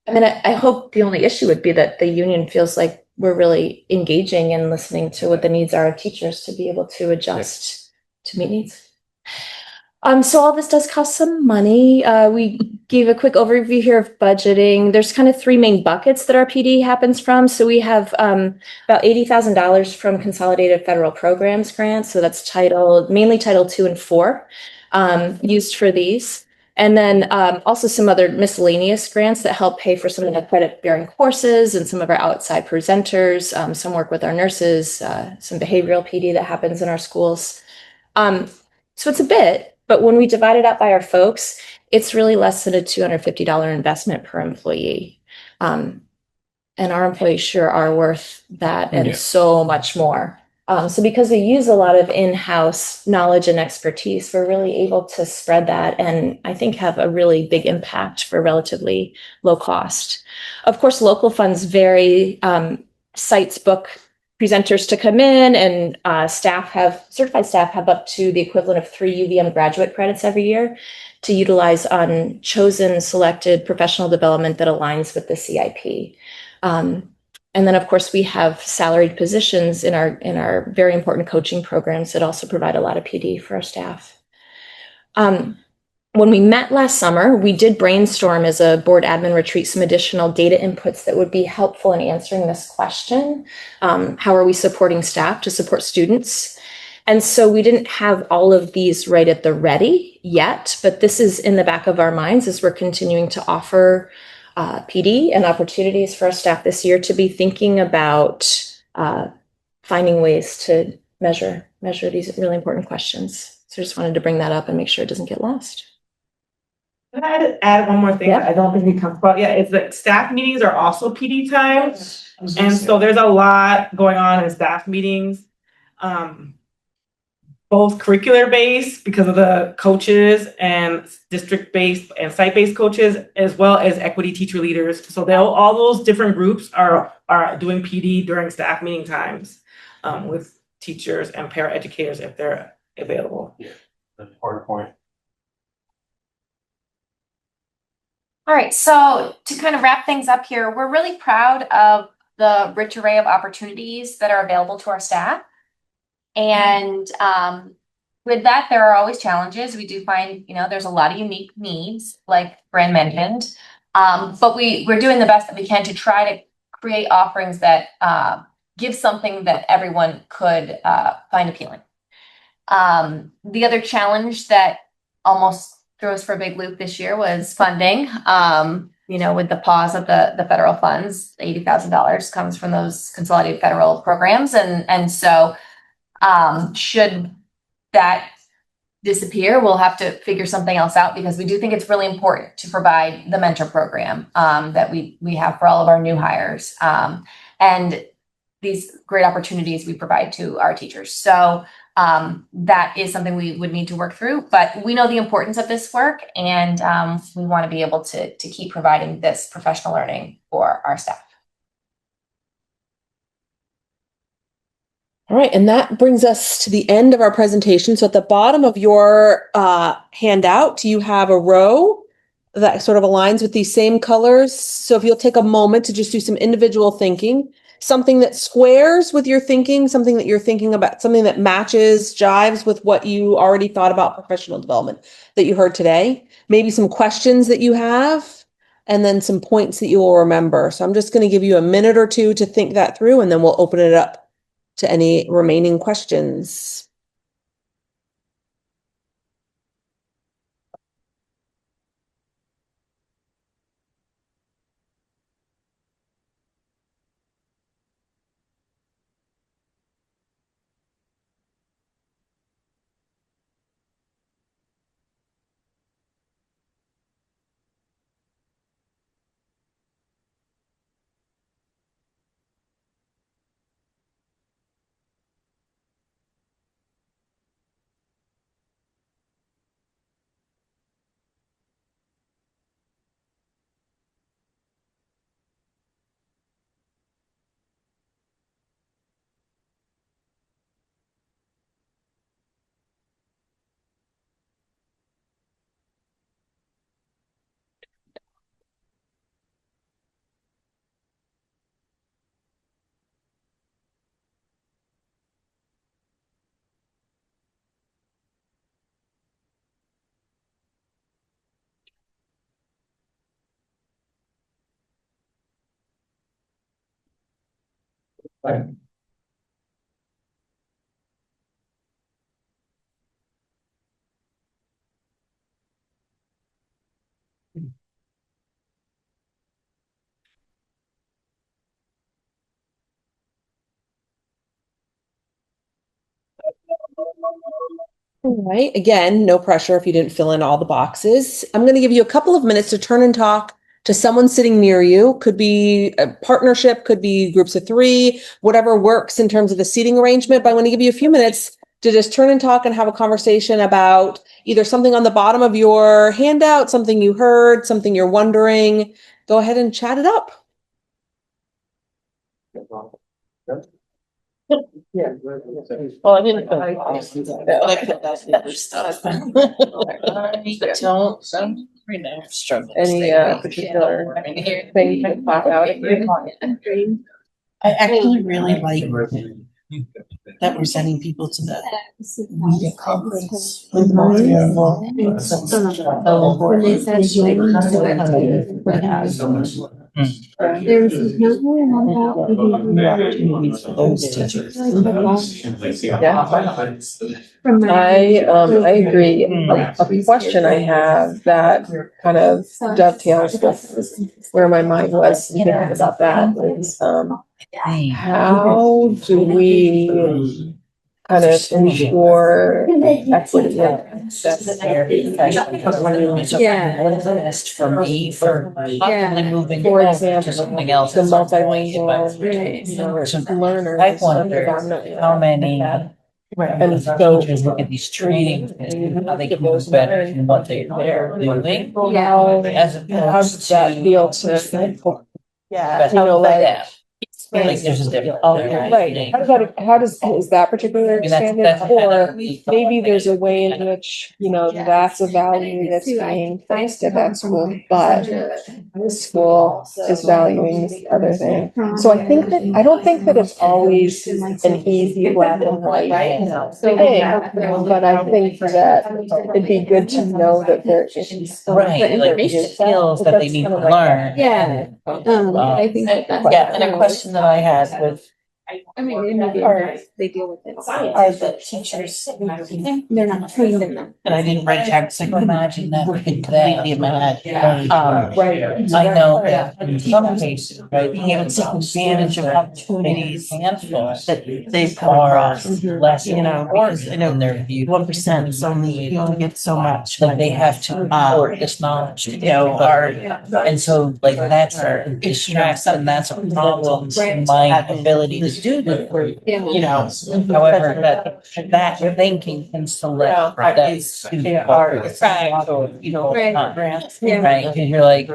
I mean, I hope the only issue would be that the union feels like we're really engaging and listening to what the needs are of teachers to be able to adjust to meet needs. So all this does cost some money. We gave a quick overview here of budgeting. There's kind of three main buckets that our PD happens from. So we have about $80,000 from Consolidated Federal Programs grants. So that's mainly Title II and IV used for these. And then also some other miscellaneous grants that help pay for some of the credit-bearing courses and some of our outside presenters, some work with our nurses, some behavioral PD that happens in our schools. So it's a bit. But when we divide it up by our folks, it's really less than a $250 investment per employee. And our employees sure are worth that and so much more. So because we use a lot of in-house knowledge and expertise, we're really able to spread that and I think have a really big impact for relatively low cost. Of course, local funds vary. Sites book presenters to come in, and certified staff have up to the equivalent of 3 UVM graduate credits every year to utilize on chosen selected professional development that aligns with the CIP. And then of course we have salaried positions in our very important coaching programs that also provide a lot of PD for our staff. When we met last summer, we did brainstorm as a board admin retreat some additional data inputs that would be helpful in answering this question. How are we supporting staff to support students? And so we didn't have all of these right at the ready yet, but this is in the back of our minds as we're continuing to offer PD and opportunities for our staff this year to be thinking about finding ways to measure these really important questions. So I just wanted to bring that up and make sure it doesn't get lost. Can I add one more thing that I don't think we talked about yet? Is that staff meetings are also PD time. And so there's a lot going on in staff meetings, both curricular based because of the coaches and district based and site based coaches, as well as equity teacher leaders. So all those different groups are doing PD during staff meeting times with teachers and paraeducators if they're available. Yeah, that's an important point. All right, so to kind of wrap things up here, we're really proud of the rich array of opportunities that are available to our staff. And with that, there are always challenges. We do find, there's a lot of unique needs, like Bran mentioned. But we're doing the best that we can to try to create offerings that give something that everyone could find appealing. The other challenge that almost threw us for a big loop this year was funding. With the pause of the federal funds, $80,000 comes from those consolidated federal programs. And so should that disappear, we'll have to figure something else out, because we do think it's really important to provide the mentor program that we have for all of our new hires, and these great opportunities we provide to our teachers. So that is something we would need to work through, but we know the importance of this work, and we want to be able to keep providing this professional learning for our staff. All right, and that brings us to the end of our presentation. So at the bottom of your handout, you have a row that sort of aligns with these same colors. So if you'll take a moment to just do some individual thinking, something that squares with your thinking, something that you're thinking about, something that matches, jives with what you already thought about professional development that you heard today, maybe some questions that you have, and then some points that you will remember. So I'm just going to give you a minute or two to think that through, and then we'll open it up to any remaining questions. All right. Again, no pressure if you didn't fill in all the boxes. I'm going to give you a couple of minutes to turn and talk to someone sitting near you. Could be a partnership, could be groups of three, whatever works in terms of the seating arrangement. But I want to give you a few minutes to just turn and talk and have a conversation about either something on the bottom of your handout, something you heard, something you're wondering. Go ahead and chat it up. Yeah. Well, I didn't. But I put that in other stuff. I don't struggle. Any particular thing that pop out at you? I actually really like that we're sending people to the media conference with multilingual. There's not really opportunities for those teachers. I agree. A question I have that kind of dovetails with where my mind was thinking about that is, how do we kind of ensure equity and access? For me, for possibly moving For example, to something else. the multilingual learners. I wonder how many And so teachers look at these trainings and how they can do better in what they're doing. As how does that feel to, Yeah. you know, like, Like there's a difference. right, is that particularly expanded, or maybe there's a way in which, you know, that's a value that's being placed at that school, but this school is valuing this other thing. So I don't think that it's always an easy black and white thing, but I think that it'd be good to know that there is Right, like these skills that they need to learn. Yeah. I think that's. Yeah, and a question that I had with I mean, in the Are- they deal with it. Are the teachers? They're not trained in them. And I didn't write it down, because I could imagine that would be completely in my head. Right. I know that in some cases, right, being able to take advantage of opportunities that they've come across, less, you know, because I know 1% is only, you only get so much, like they have to impart this knowledge, you know, and so like that's our issue, and that's a problem in my ability to do the, you know, however, that thinking can select that student are, you know, right, because you're like,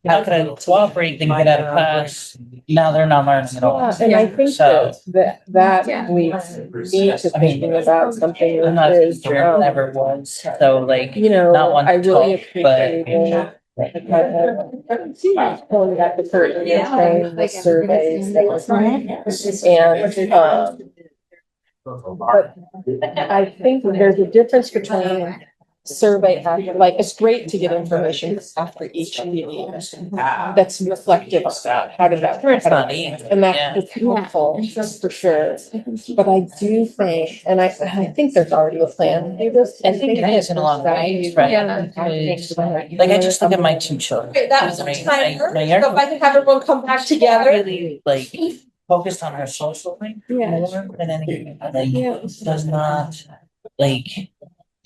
how could I cooperate and get out of class? Now they're not learning at all. And I think So that leads me to thinking about something I'm not that is, sure it never was. So like, you know, not one I really to talk, but appreciate pulling back the curtain and saying the surveys that was but I think there's a difference between survey after, like, it's great to get information after each meeting that's reflective of that. How did that? And that's helpful for sure. But I do think, and I think there's already a plan. I think it is in a lot of ways, right? Like I just look at my two children. Okay, that was a My timer. So younger if I can have everyone come back together. really like focused on her social thing more than anything. Like does not like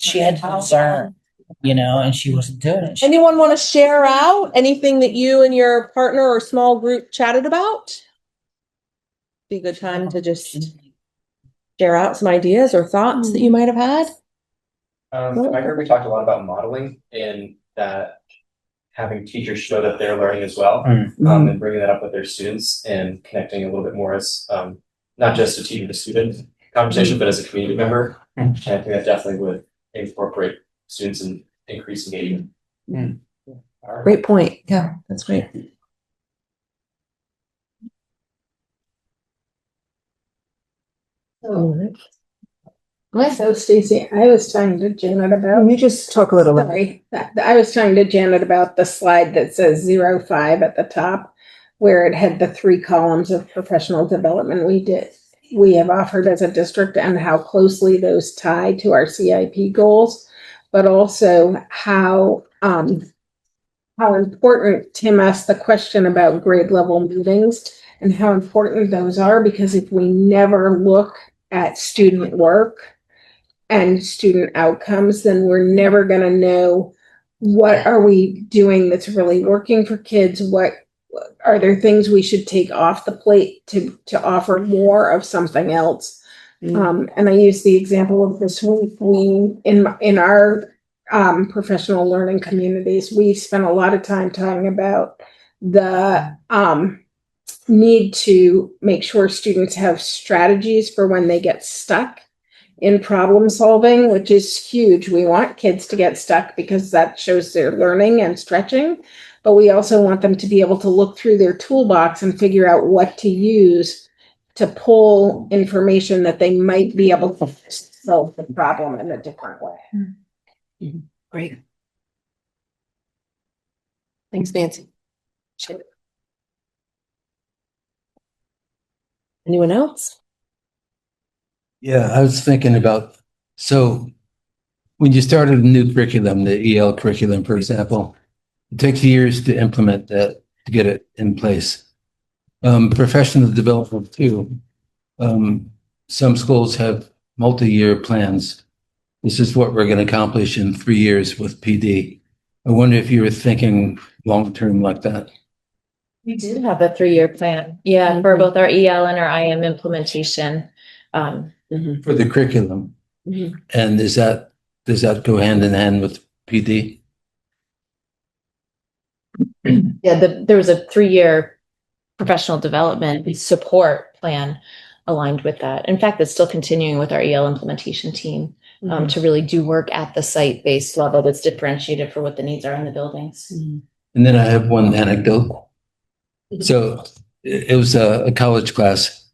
she had to discern, you know, and she wasn't doing it. Anyone want to share out anything that you and your partner or small group chatted about? Be a good time to just share out some ideas or thoughts that you might have had. I heard we talked a lot about modeling and that having teachers show that they're learning as well, and bringing that up with their students and connecting a little bit more as not just a teacher to student conversation, but as a community member. And I think that definitely would incorporate students and increase engagement. Great point. Yeah, that's great. So Stacy, I was talking to Janet about. Can you just talk a little bit? Sorry, I was talking to Janet about the slide that says 05 at the top, where it had the 3 columns of professional development we have offered as a district and how closely those tie to our CIP goals, but also how important Tim asked the question about grade level meetings and how important those are, because if we never look at student work and student outcomes, then we're never going to know what are we doing that's really working for kids. What are there things we should take off the plate to offer more of something else? And I use the example of this week. We in our professional learning communities, we spent a lot of time talking about the need to make sure students have strategies for when they get stuck in problem solving, which is huge. We want kids to get stuck because that shows their learning and stretching, but we also want them to be able to look through their toolbox and figure out what to use to pull information that they might be able to solve the problem in a different way. Great. Thanks, Nancy. Anyone else? Yeah, I was thinking about, so when you started a new curriculum, the EL curriculum, for example, it takes years to implement that, to get it in place. Professional development too. Some schools have multi-year plans. This is what we're going to accomplish in 3 years with PD. I wonder if you were thinking long-term like that. We do have a 3-year plan. Yeah, for both our EL and our IM implementation. For the curriculum. And does that go hand in hand with PD? Yeah, there was a 3-year professional development support plan aligned with that. In fact, it's still continuing with our EL implementation team to really do work at the site-based level that's differentiated for what the needs are in the buildings. And then I have one anecdote. So it was a college class.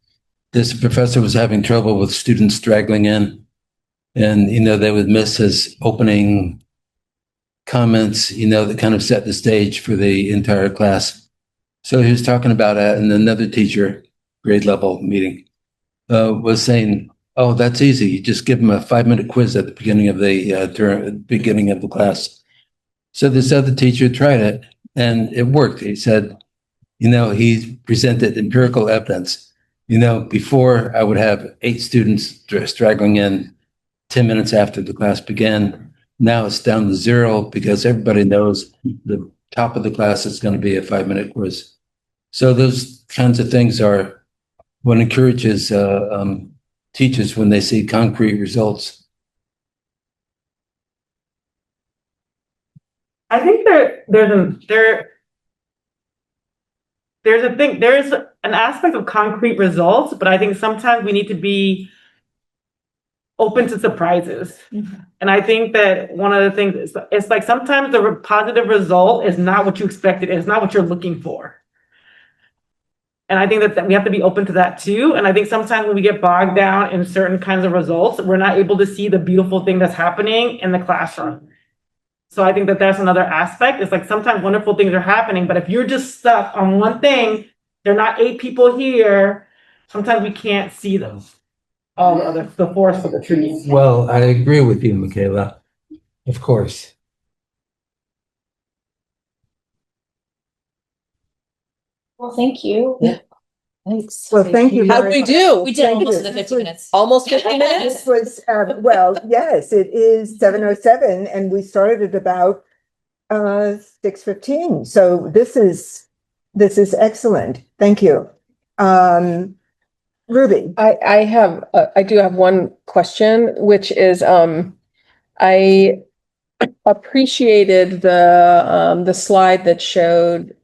This professor was having trouble with students straggling in, and, you know, they would miss his opening comments, you know, that kind of set the stage for the entire class. So he was talking about it, and another teacher grade level meeting, was saying, "Oh, that's easy. You just give them a 5-minute quiz at the beginning of the class." So this other teacher tried it, and it worked. He said, he presented empirical evidence. Before I would have 8 students straggling in 10 minutes after the class began. Now it's down to 0 because everybody knows the top of the class is going to be a 5-minute quiz. So those kinds of things are what encourages teachers when they see concrete results. I think there's an aspect of concrete results, but I think sometimes we need to be open to surprises. And I think that one of the things is, it's like sometimes the positive result is not what you expected. It's not what you're looking for. And I think that we have to be open to that too. And I think sometimes when we get bogged down in certain kinds of results, we're not able to see the beautiful thing that's happening in the classroom. So I think that that's another aspect. It's like sometimes wonderful things are happening, but if you're just stuck on one thing, there are not 8 people here, sometimes we can't see them. All the forest for the trees. Well, I agree with you, Michaela. Of course. Well, thank you. Yeah. Thanks. Well, thank you. How'd we do? We did Thank almost you. the 50 minutes. Almost 50 minutes? This was, well, yes, it is 7:07 and we started at about 6:15. So this is excellent. Thank you. Ruby. I do have one question, which is, I appreciated the slide that showed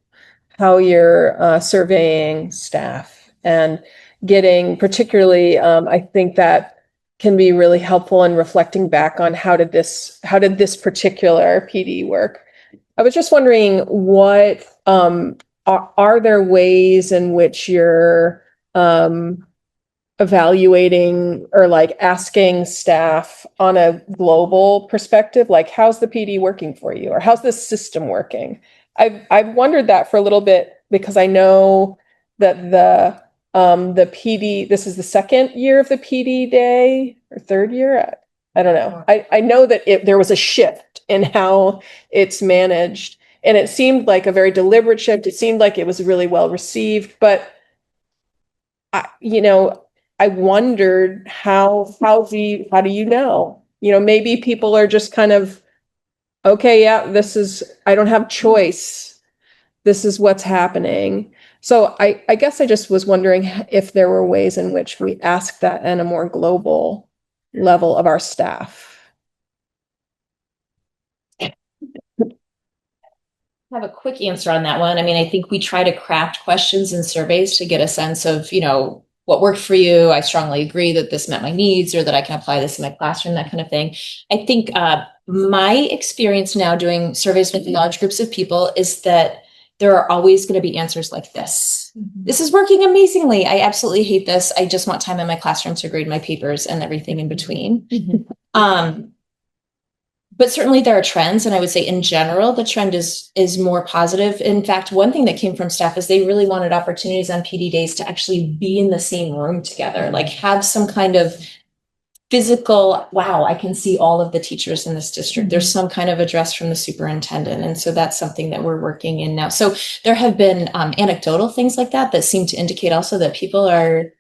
how you're surveying staff and getting particularly, I think that can be really helpful in reflecting back on how did this particular PD work. I was just wondering what are there ways in which you're evaluating or like asking staff on a global perspective, like how's the PD working for you, or how's this system working? I've wondered that for a little bit because I know that the PD, this is the second year of the PD day or third year. I don't know. I know that there was a shift in how it's managed, and it seemed like a very deliberate shift. It seemed like it was really well received, but I wondered how do you know? Maybe people are just kind of, okay, yeah, I don't have choice. This is what's happening. So I guess I just was wondering if there were ways in which we ask that in a more global level of our staff. I have a quick answer on that one. I mean, I think we try to craft questions and surveys to get a sense of, what worked for you. I strongly agree that this met my needs, or that I can apply this in my classroom, that kind of thing. I think my experience now doing surveys with large groups of people is that there are always going to be answers like this. Mm-hmm. This is working amazingly. I absolutely hate this. I just want time in my classroom to grade my papers and everything in between. Mm-hmm. But certainly there are trends, and I would say in general, the trend is more positive. In fact, one thing that came from staff is they really wanted opportunities on PD days to actually be in the same room together, like have some kind of physical, wow, I can see all of the teachers in this district. Mm-hmm. There's some kind of address from the superintendent. And so that's something that we're working in now. So there have been anecdotal things like that seem to indicate also that people are,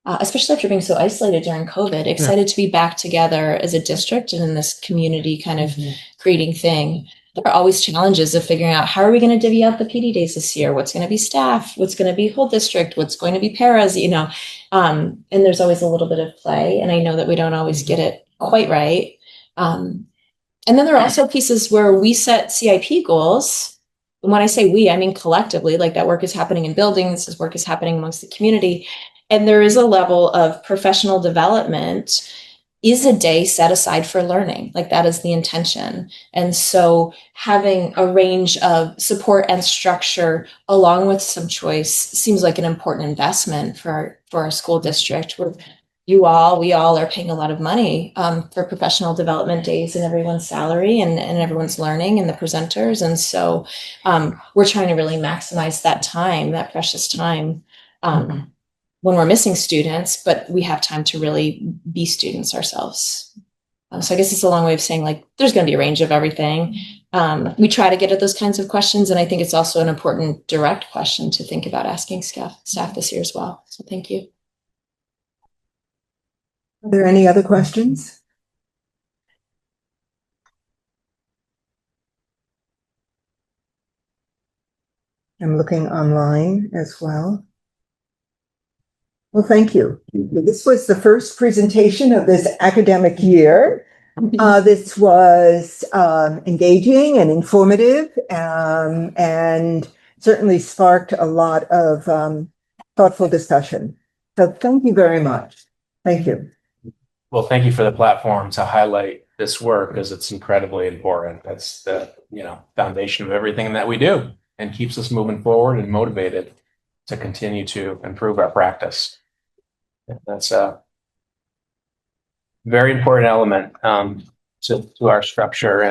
especially after being so isolated during COVID, excited to be back together as a district and in this community kind of creating thing. There are always challenges of figuring out how are we going to divvy out the PD days this year? What's going to be staff? What's going to be whole district? What's going to be paras? And there's always a little bit of play. And I know that we don't always get it quite right. And then there are also pieces where we set CIP goals. And when I say we, I mean collectively, like that work is happening in buildings, this work is happening amongst the community. And there is a level of professional development is a day set aside for learning. Like that is the intention. And so having a range of support and structure along with some choice seems like an important investment for our school district, where we all are paying a lot of money for professional development days and everyone's salary and everyone's learning and the presenters. And so we're trying to really maximize that time, that precious time. when we're missing students, but we have time to really be students ourselves. So I guess it's a long way of saying, like, there's going to be a range of everything. We try to get at those kinds of questions, and I think it's also an important direct question to think about asking staff this year as well. So thank you. Are there any other questions? I'm looking online as well. Well, thank you. This was the first presentation of this academic year. This was engaging and informative, and certainly sparked a lot of thoughtful discussion. So thank you very much. Thank you. Well, thank you for the platform to highlight this work, because it's incredibly important. That's the foundation of everything that we do, and keeps us moving forward and motivated to continue to improve our practice. That's a very important element to our structure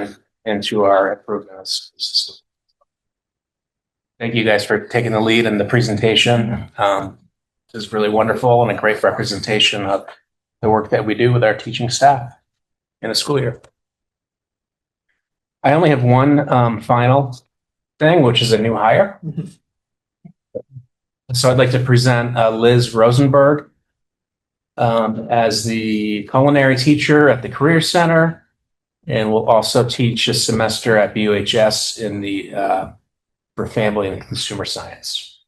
and to our improvements. Thank you guys for taking the lead in the presentation. This is really wonderful and a great representation of the work that we do with our teaching staff in a school year. I only have one final thing, which is a new hire. So I'd like to present Liz Rosenberg as the culinary teacher at the Career Center, and will also teach a semester at BUHS in the for family and consumer science.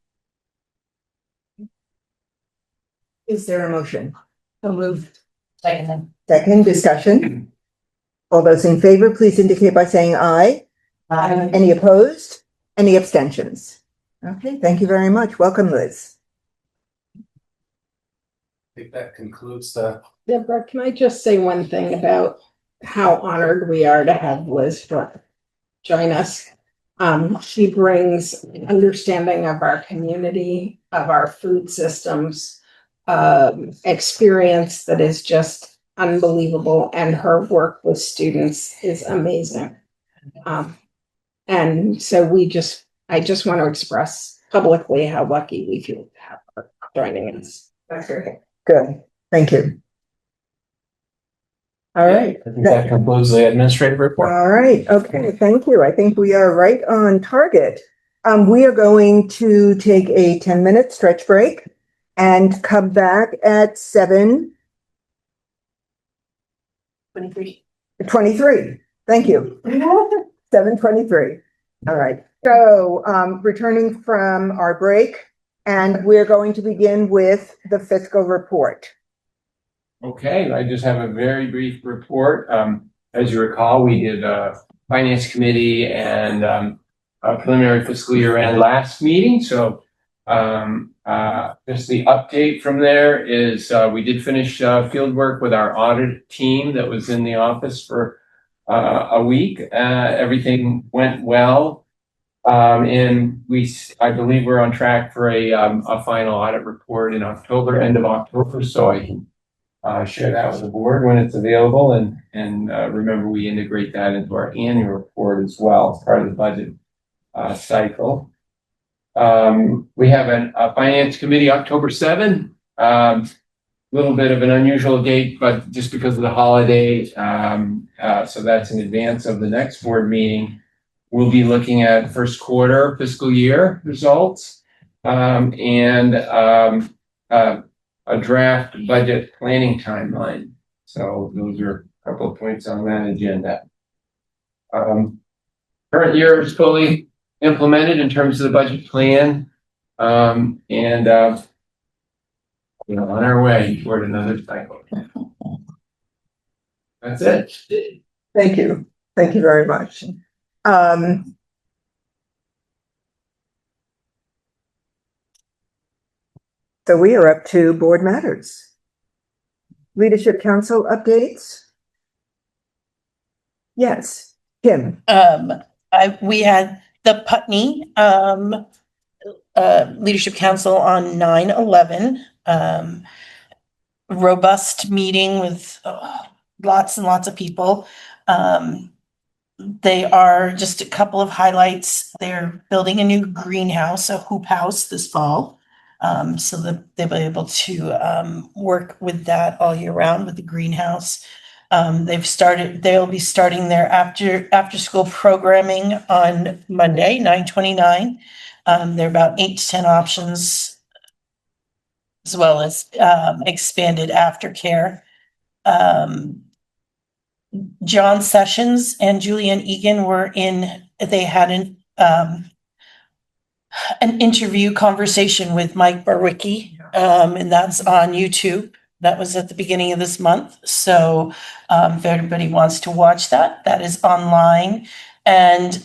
Is there a motion? So moved. Second. Second, discussion. All those in favor, please indicate by saying aye. Aye. Any opposed? Any abstentions? Okay, thank you very much. Welcome, Liz. I think that concludes the. Deborah, can I just say one thing about how honored we are to have Liz join us? She brings understanding of our community, of our food systems, experience that is just unbelievable, and her work with students is amazing. And so I just want to express publicly how lucky we feel to have her joining us. Okay, good. Thank you. All right. I think that concludes the administrative report. All right. Okay. Thank you. I think we are right on target. We are going to take a 10-minute stretch break and come back at 7:23. Thank you. 7:23. All right. So returning from our break, and we're going to begin with the fiscal report. Okay, I just have a very brief report. As you recall, we did a finance committee and a preliminary fiscal year end last meeting. So just the update from there is we did finish field work with our audit team that was in the office for a week. Everything went well. And I believe we're on track for a final audit report in October, end of October. So I can share that with the board when it's available, and remember, we integrate that into our annual report as well as part of the budget cycle. We have a finance committee October 7. Little bit of an unusual date, but just because of the holiday, so that's in advance of the next board meeting. We'll be looking at first quarter fiscal year results and a draft budget planning timeline. So those are a couple of points on that agenda. Current year is fully implemented in terms of the budget plan, and on our way toward another cycle. That's it. Thank you. Thank you very much. So we are up to board matters. Leadership Council updates. Yes, Kim. We had the Putney Leadership Council on 9/11. Robust meeting with lots and lots of people. They are just a couple of highlights. They're building a new greenhouse, a hoop house this fall. so that they'll be able to work with that all year round with the greenhouse. They'll be starting their after school programming on Monday, 9/29. There are about 8 to 10 options, as well as expanded aftercare. John Sessions and Julianne Egan they had an interview conversation with Mike Barwicki, and that's on YouTube. That was at the beginning of this month. So if everybody wants to watch that, that is online. And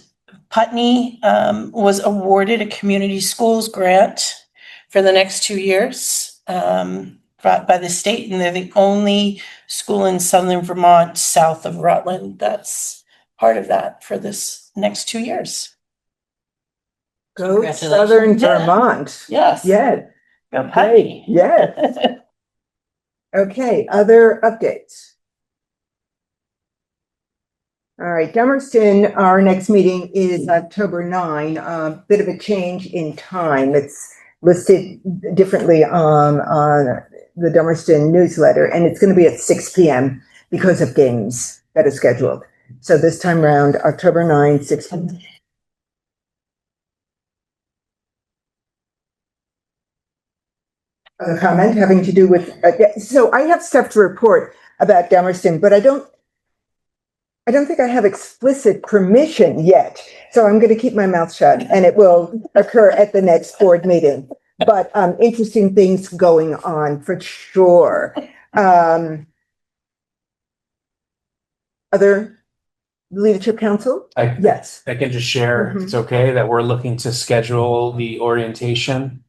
Putney was awarded a community schools grant for the next 2 years by the state, and they're the only school in southern Vermont south of Rutland that's part of that for this next 2 years. Go Southern Vermont. Yes. Yes. Go Putney. Yes. Okay, other updates. All right, Dummerston, our next meeting is October 9. Bit of a change in time. It's listed differently on the Dummerston newsletter, and it's going to be at 6 p.m. because of games that are scheduled. So this time around, October 9, 6 p.m. A comment having to do with, so I have stuff to report about Dummerston, but I don't think I have explicit permission yet. So I'm going to keep my mouth shut, and it will occur at the next board meeting. But interesting things going on for sure. Other leadership council? Yes. I can just share, it's okay, that we're looking to schedule the orientation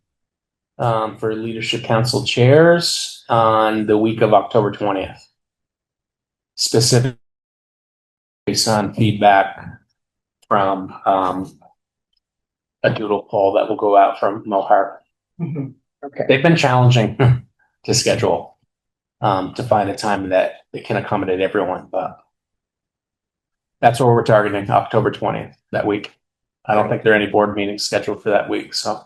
for leadership council chairs on the week of October 20th. Specifically based on feedback from a doodle poll that will go out from Mohart. Okay. They've been challenging to schedule, to find a time that it can accommodate everyone, but that's what we're targeting, October 20th, that week. I don't think there are any board meetings scheduled for that week, so.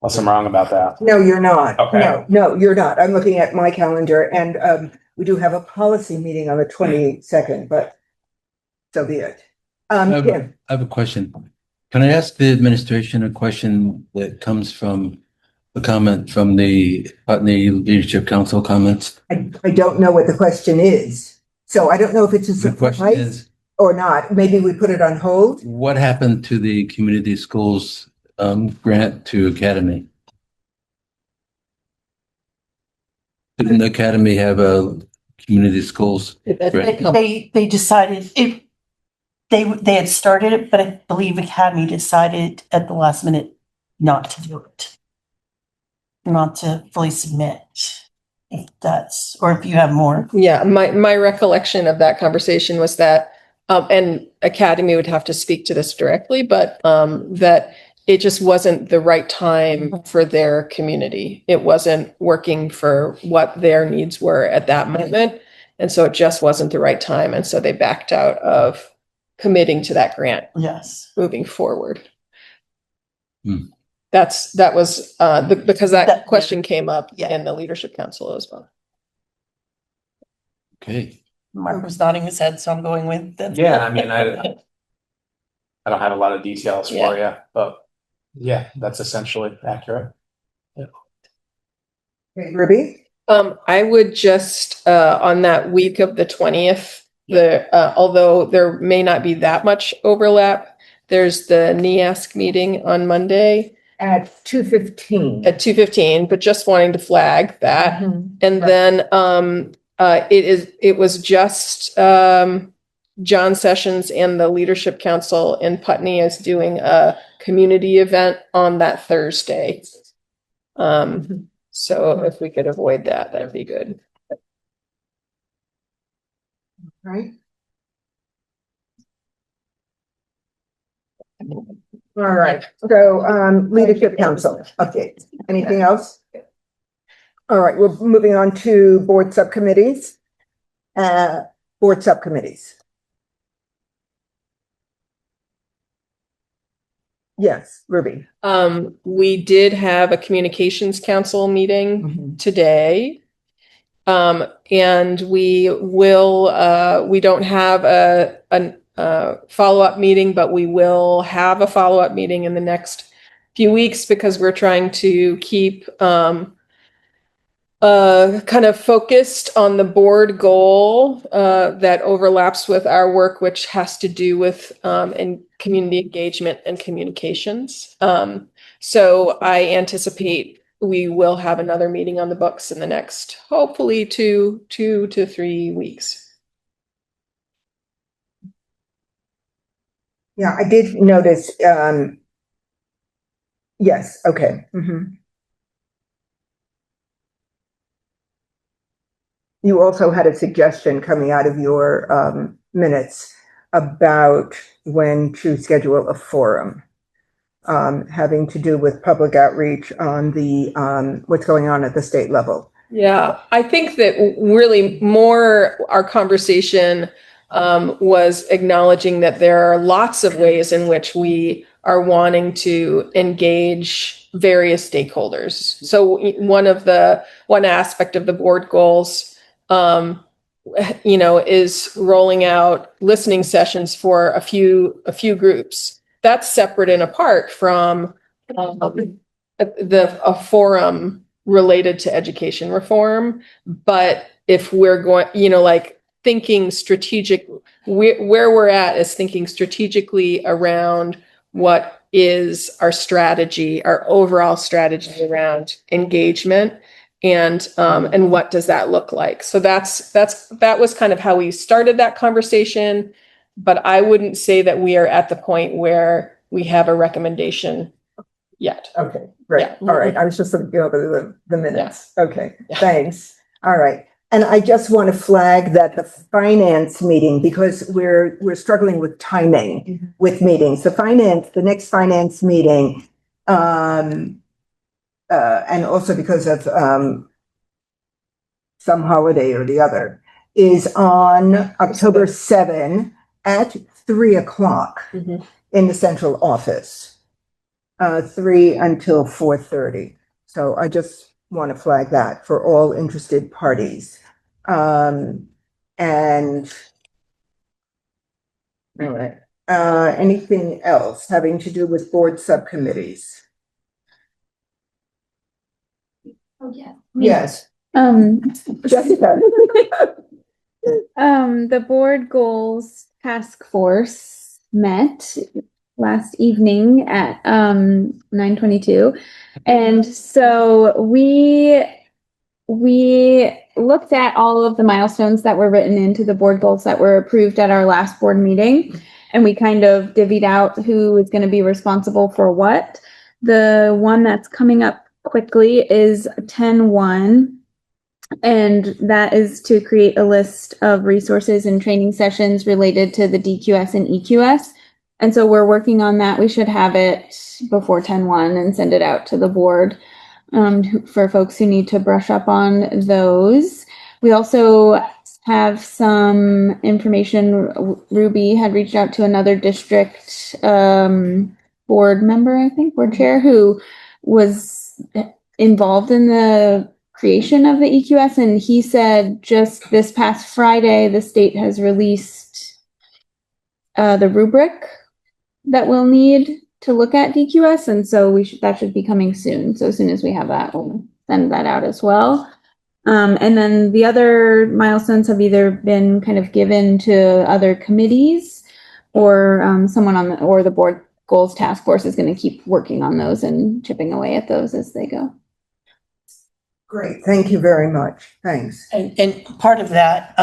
Unless I'm wrong about that. No, you're not. Okay. No, you're not. I'm looking at my calendar, and we do have a policy meeting on the 22nd, but so be it. Kim. I have a question. Can I ask the administration a question that comes from a comment from the Putney Leadership Council comments? I don't know what the question is, so I don't know if it's a surprise or not. Maybe we put it on hold. What happened to the community schools grant to Academy? Didn't Academy have a community schools grant? They decided they had started it, but I believe Academy decided at the last minute not to do it. Not to fully submit, or if you have more. Yeah, my recollection of that conversation was that, and Academy would have to speak to this directly, but that it just wasn't the right time for their community. It wasn't working for what their needs were at that moment. And so it just wasn't the right time. And so they backed out of committing to that grant. Yes. Moving forward. That was because that question came up in the leadership council as well. Okay. Mark was nodding his head, so I'm going with that. Yeah, I mean, I don't have a lot of details for you, but yeah, that's essentially accurate. Yeah. Okay, Ruby? I would just on that week of the 20th, although there may not be that much overlap, there's the NEASC meeting on Monday at 2:15. At 2:15, but just wanting to flag that. And then it was just John Sessions and the Leadership Council in Putney is doing a community event on that Thursday. So if we could avoid that, that'd be good. Right. All right. So Leadership Council updates. Anything else? All right, we're moving on to board subcommittees. Board subcommittees. Yes, Ruby. We did have a communications council meeting today. And we will, we don't have a follow-up meeting, but we will have a follow-up meeting in the next few weeks because we're trying to keep kind of focused on the board goal that overlaps with our work, which has to do with community engagement and communications. So I anticipate we will have another meeting on the books in the next, hopefully, 2 to 3 weeks. Yeah, I did notice, yes, okay. You also had a suggestion coming out of your minutes about when to schedule a forum, having to do with public outreach on the what's going on at the state level. Yeah, I think that really more our conversation was acknowledging that there are lots of ways in which we are wanting to engage various stakeholders. So one aspect of the board goals, is rolling out listening sessions for a few groups. That's separate and apart from a forum related to education reform. But if we're going, like thinking strategic, where we're at is thinking strategically around what is our strategy, our overall strategy around engagement, and what does that look like? So that was kind of how we started that conversation. But I wouldn't say that we are at the point where we have a recommendation yet. Okay, great. Yeah. All right. I was just looking over the minutes. Yeah. Okay, thanks. All right. And I just want to flag that the finance meeting, because we're struggling with timing with meetings. The next finance meeting, and also because of some holiday or the other, is on October 7 at 3:00 in the central office. 3 until 4:30. So I just want to flag that for all interested parties. And all right. Anything else having to do with board subcommittees? Oh, yeah. Yes. Jessica. The board goals task force met last evening at 9:22, and so we looked at all of the milestones that were written into the board goals that were approved at our last board meeting, and we kind of divvied out who is going to be responsible for what. The one that's coming up quickly is 10-1. And that is to create a list of resources and training sessions related to the DQS and EQS. And so we're working on that. We should have it before 10-1 and send it out to the board for folks who need to brush up on those. We also have some information. Ruby had reached out to another district board member, I think, board chair, who was involved in the creation of the EQS, and he said just this past Friday the state has released the rubric that we'll need to look at DQS, and so that should be coming soon. So as soon as we have that, we'll send that out as well. And then the other milestones have either been kind of given to other committees, or someone or the board goals task force is going to keep working on those and chipping away at those as they go. Great, thank you very much. Thanks. And part of that,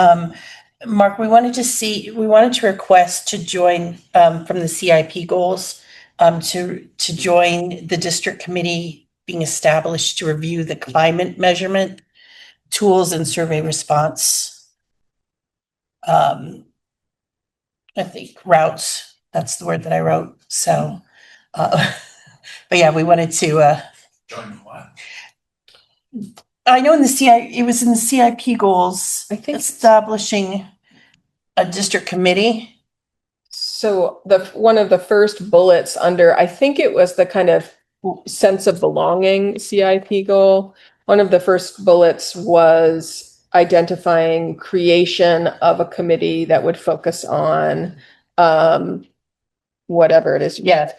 Mark, we wanted to request to join from the CIP goals to join the district committee being established to review the climate measurement tools and survey response. I think routes, that's the word that I wrote. So, but yeah, we wanted to join what? I know it was in the CIP goals, I think, establishing a district committee. So one of the first bullets under, I think it was the kind of sense of belonging CIP goal. One of the first bullets was identifying creation of a committee that would focus on whatever it is. Yeah,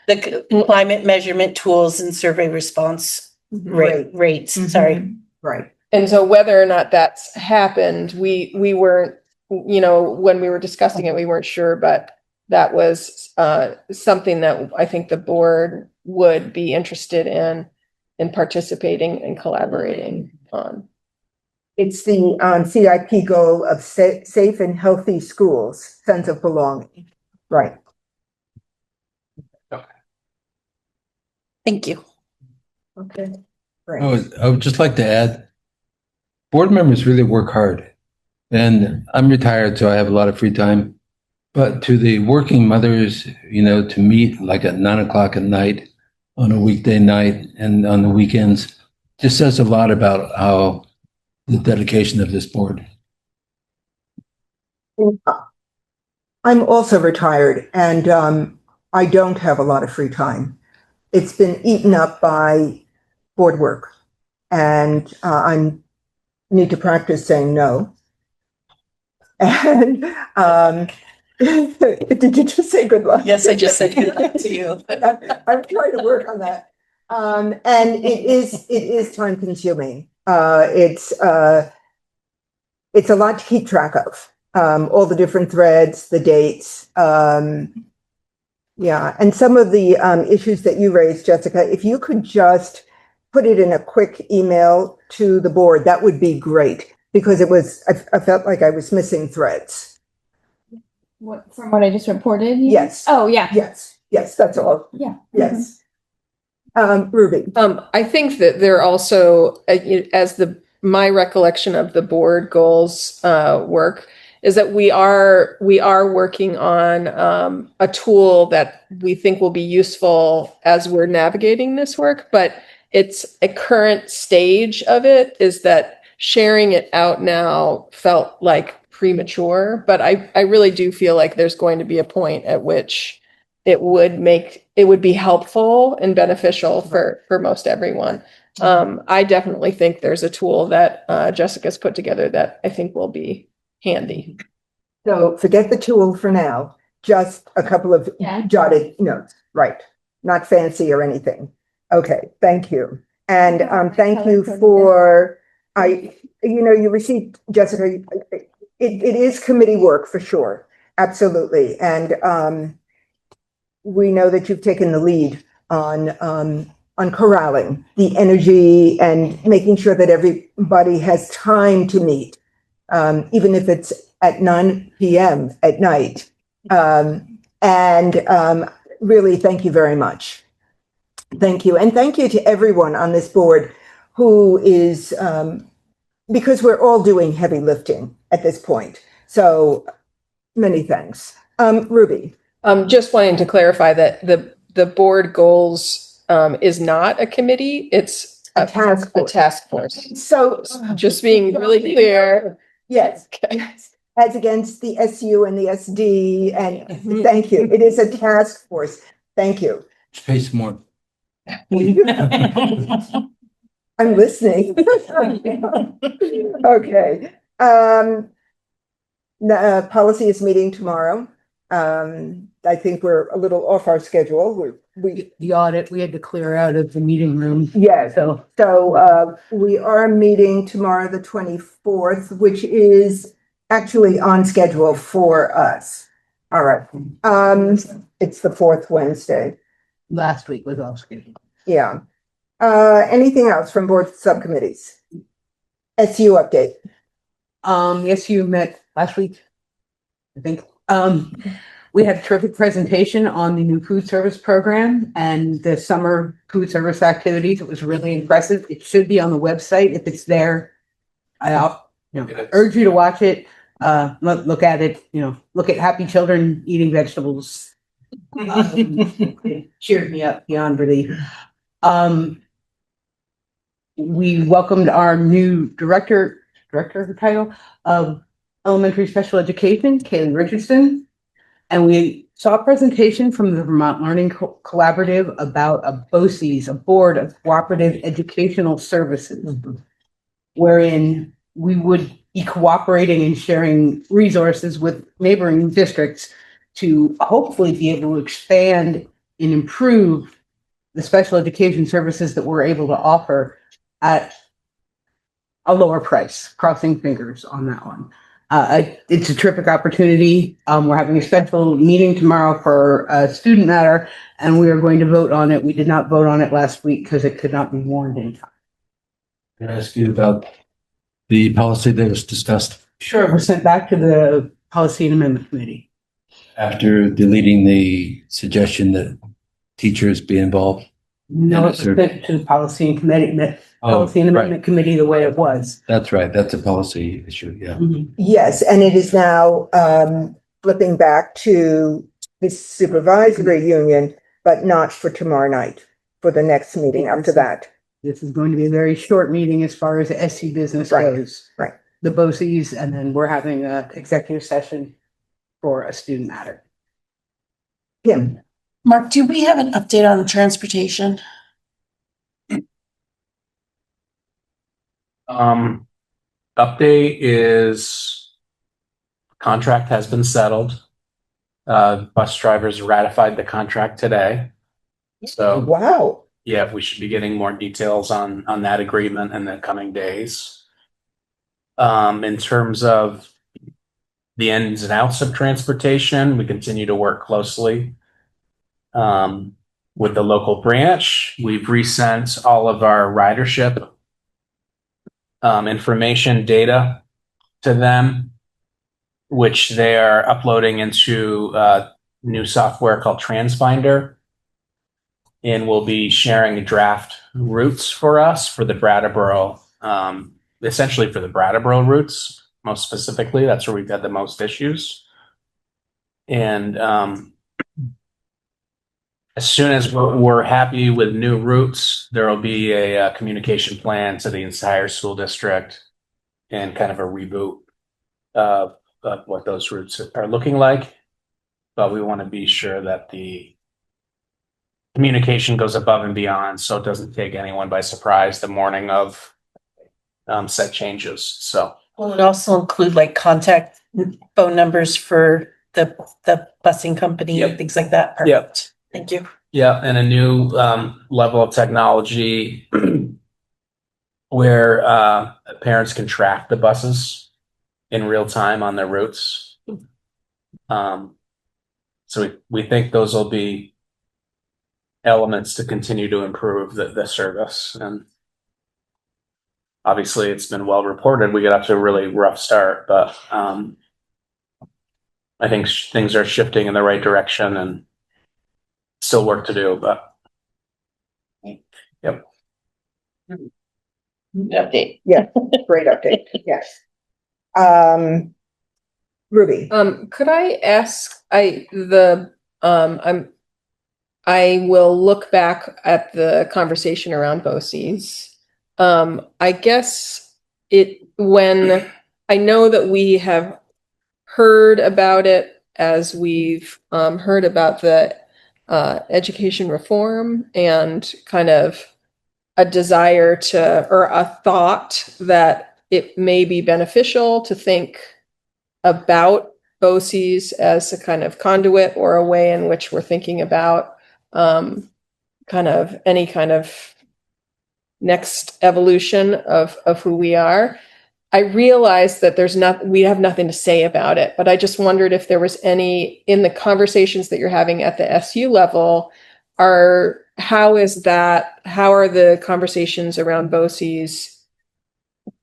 the climate measurement tools and survey response rates, sorry. Right. And so whether or not that's happened, we weren't, when we were discussing it, we weren't sure, but that was something that I think the board would be interested in participating and collaborating on. It's the CIP goal of safe and healthy schools, sense of belonging. Right. Thank you. Okay. Great. I would just like to add, board members really work hard. And I'm retired, so I have a lot of free time. But to the working mothers, to meet like at 9:00 at night on a weekday night and on the weekends, just says a lot about how the dedication of this board. I'm also retired, and I don't have a lot of free time. It's been eaten up by board work, and I need to practice saying no. And did you just say good luck? Yes, I just said good luck to you. I'm trying to work on that. And it is time consuming. It's a lot to keep track of. All the different threads, the dates. Yeah, and some of the issues that you raised, Jessica, if you could just put it in a quick email to the board, that would be great, because I felt like I was missing threads. From what I just reported? Yes. Oh, yeah. Yes, that's all. Yeah. Yes. Ruby. I think that there also, as my recollection of the board goals work, is that we are working on a tool that we think will be useful as we're navigating this work, but it's a current stage of it is that sharing it out now felt like premature, but I really do feel like there's going to be a point at which it would be helpful and beneficial for most everyone. I definitely think there's a tool that Jessica's put together that I think will be handy. So forget the tool for now, just a couple of jotted notes, right? Not fancy or anything. Okay, thank you. And thank you for, you received, Jessica, it is committee work for sure, absolutely. And we know that you've taken the lead on corralling the energy and making sure that everybody has time to meet, even if it's at 9 p.m. at night. Really, thank you very much. Thank you. And thank you to everyone on this board who is, because we're all doing heavy lifting at this point. So many thanks. Ruby. Just wanting to clarify that the board goals is not a committee, it's a task force. A task force. So just being really clear. Yes. Okay. Yes. As against the SU and the SD. And thank you. It is a task force. Thank you. Pay some more. I'm listening. Okay. The policy is meeting tomorrow. I think we're a little off our schedule. The audit, we had to clear out of the meeting room. Yes. So we are meeting tomorrow, the 24th, which is actually on schedule for us. All right. It's the fourth Wednesday. Last week was off schedule. Yeah. Anything else from board subcommittees? SU update. SU met last week, I think. We had a terrific presentation on the new food service program and the summer food service activities. It was really impressive. It should be on the website if it's there. I urge you to watch it. Look at it. Look at happy children eating vegetables. It cheered me up beyond belief. We welcomed our new director of the title of elementary special education, Kaylin Richardson. And we saw a presentation from the Vermont Learning Collaborative about a BOCES, a Board of Cooperative Educational Services, wherein we would be cooperating and sharing resources with neighboring districts to hopefully be able to expand and improve the special education services that we're able to offer at a lower price. Crossing fingers on that one. It's a terrific opportunity. We're having a special meeting tomorrow for student matter, and we are going to vote on it. We did not vote on it last week because it could not be warned in time. Can I ask you about the policy that was discussed Sure, it was sent back to the Policy and Amendment Committee. after deleting the suggestion that teachers be involved? No, it was sent to the Policy and Policy and Amendment Committee the way it was. That's right. That's a policy issue. Yeah. Yes, and it is now flipping back to the supervisory union, but not for tomorrow night, for the next meeting after that. This is going to be a very short meeting as far as the SC business goes. Right. The BOCES, and then we're having an executive session for a student matter. Kim. Mark, do we have an update on the transportation? Update is contract has been settled. Bus drivers ratified the contract today. So wow. Yeah, we should be getting more details on that agreement in the coming days. In terms of the ins and outs of transportation, we continue to work closely with the local branch. We've resent all of our ridership information data to them, which they are uploading into new software called TransFinder. And we'll be sharing draft routes for us for the Brattleboro, essentially for the Brattleboro routes, most specifically. That's where we've had the most issues. And as soon as we're happy with new routes, there will be a communication plan to the entire school district and kind of a reboot of what those routes are looking like. But we want to be sure that the communication goes above and beyond, so it doesn't take anyone by surprise the morning of set changes. So Will it also include like contact phone numbers for the busing company and things like that? Perfect. Yep. Thank you. Yeah, and a new level of technology where parents can track the buses in real time on their routes. So we think those will be elements to continue to improve the service. And obviously it's been well reported. We got off to a really rough start, but I think things are shifting in the right direction and still work to do, but yep. Update. Yeah, great update. Yes. Ruby. Could I ask, I will look back at the conversation around BOCES. I guess when I know that we have heard about it as we've heard about the education reform and kind of a desire to, or a thought that it may be beneficial to think about BOCES as a kind of conduit or a way in which we're thinking about kind of any kind of next evolution of who we are. I realize that we have nothing to say about it, but I just wondered if there was any in the conversations that you're having at the SU level, how are the conversations around BOCES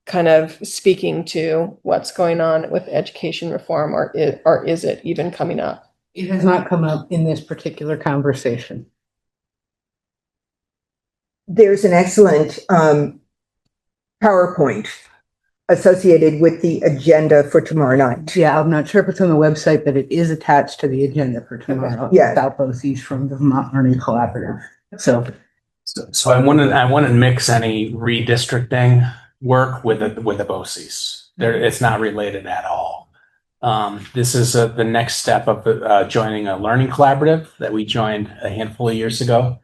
kind of speaking to what's going on with education reform, or is it even coming up? It has not come up in this particular conversation. There's an excellent PowerPoint associated with the agenda for tomorrow night. Yeah, I'm not sure if it's on the website, but it is attached to the agenda for tomorrow. Yeah. About BOCES from the Vermont Learning Collaborative. So I wouldn't mix any redistricting work with the BOCES. It's not related at all. This is the next step of joining a learning collaborative that we joined a handful of years ago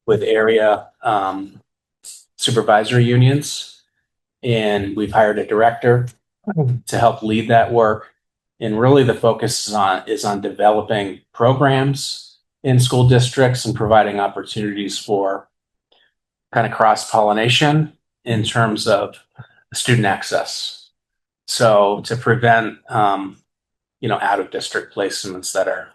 with area supervisory unions. And we've hired a director to help lead that work. And really the focus is on developing programs in school districts and providing opportunities for kind of cross-pollination in terms of student access. So to prevent, out of district placements that are,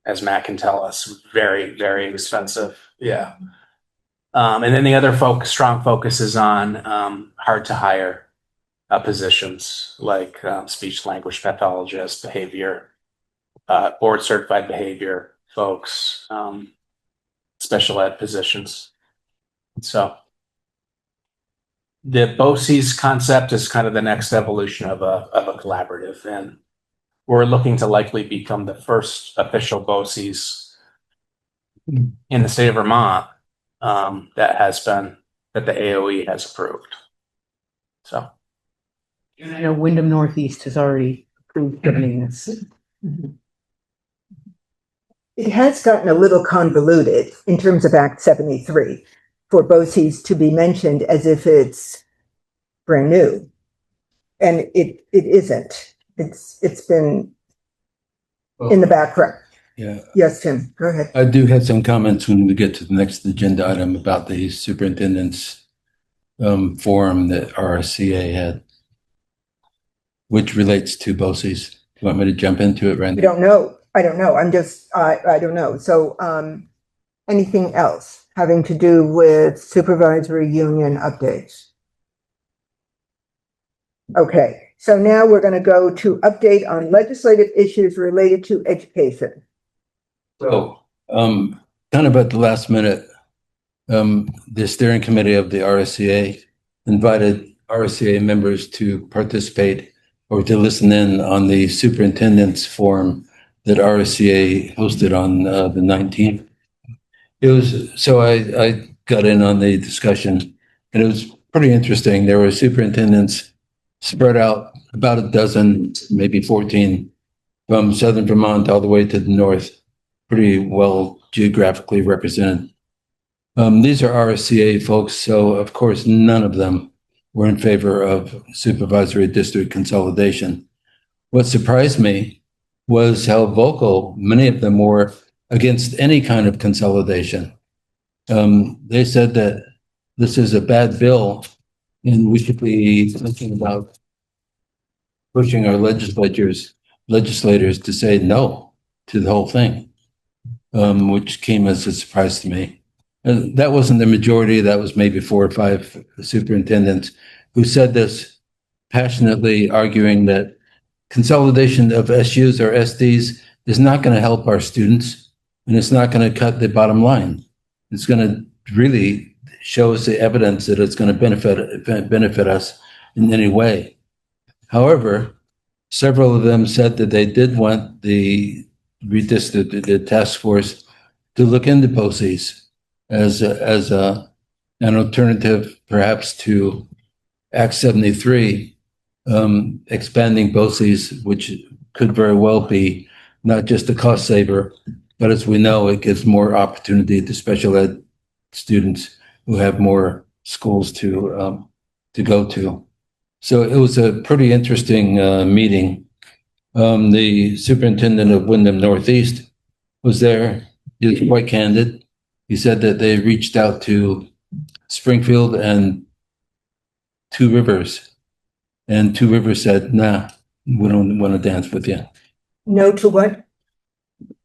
as Matt can tell us, very, very expensive. Yeah. And then the other strong focus is on hard to hire positions like speech language pathologists, behavior, board certified behavior folks, special ed positions. So the BOCES concept is kind of the next evolution of a collaborative, and we're looking to likely become the first official BOCES in the state of Vermont that the AOE has approved. So I know Windham Northeast has already approved joining this. It has gotten a little convoluted in terms of Act 73 for BOCES to be mentioned as if it's brand new. And it isn't. It's been in the background. Yeah. Yes, Tim, go ahead. I do have some comments when we get to the next agenda item about the superintendent's forum that RCA had, which relates to BOCES. Do you want me to jump into it right now? I don't know. I don't know. So anything else having to do with supervisory union updates? Okay, so now we're going to go to update on legislative issues related to education. So, kind of at the last minute, the steering committee of the RSCA invited RSCA members to participate or to listen in on the superintendent's forum that RSCA hosted on the 19th. I got in on the discussion, and it was pretty interesting. There were superintendents spread out about a dozen, maybe 14, from southern Vermont all the way to the north, pretty well geographically represented. These are RSCA folks, so of course none of them were in favor of supervisory district consolidation. What surprised me was how vocal many of them were against any kind of consolidation. They said that this is a bad bill and we should be thinking about pushing our legislators to say no to the whole thing, which came as a surprise to me. That wasn't the majority. That was maybe 4 or 5 superintendents who said this passionately, arguing that consolidation of SUs or SDs is not going to help our students, and it's not going to cut the bottom line. It's going to really show us the evidence that it's going to benefit us in any way. However, several of them said that they did want the task force to look into BOCES as an alternative, perhaps, to Act 73, expanding BOCES, which could very well be not just a cost saver, but as we know, it gives more opportunity to special ed students who have more schools to go to. So it was a pretty interesting meeting. The superintendent of Windham Northeast was there. He was quite candid. He said that they reached out to Springfield and Two Rivers, and Two Rivers said, "Nah, we don't want to dance with you." No to what?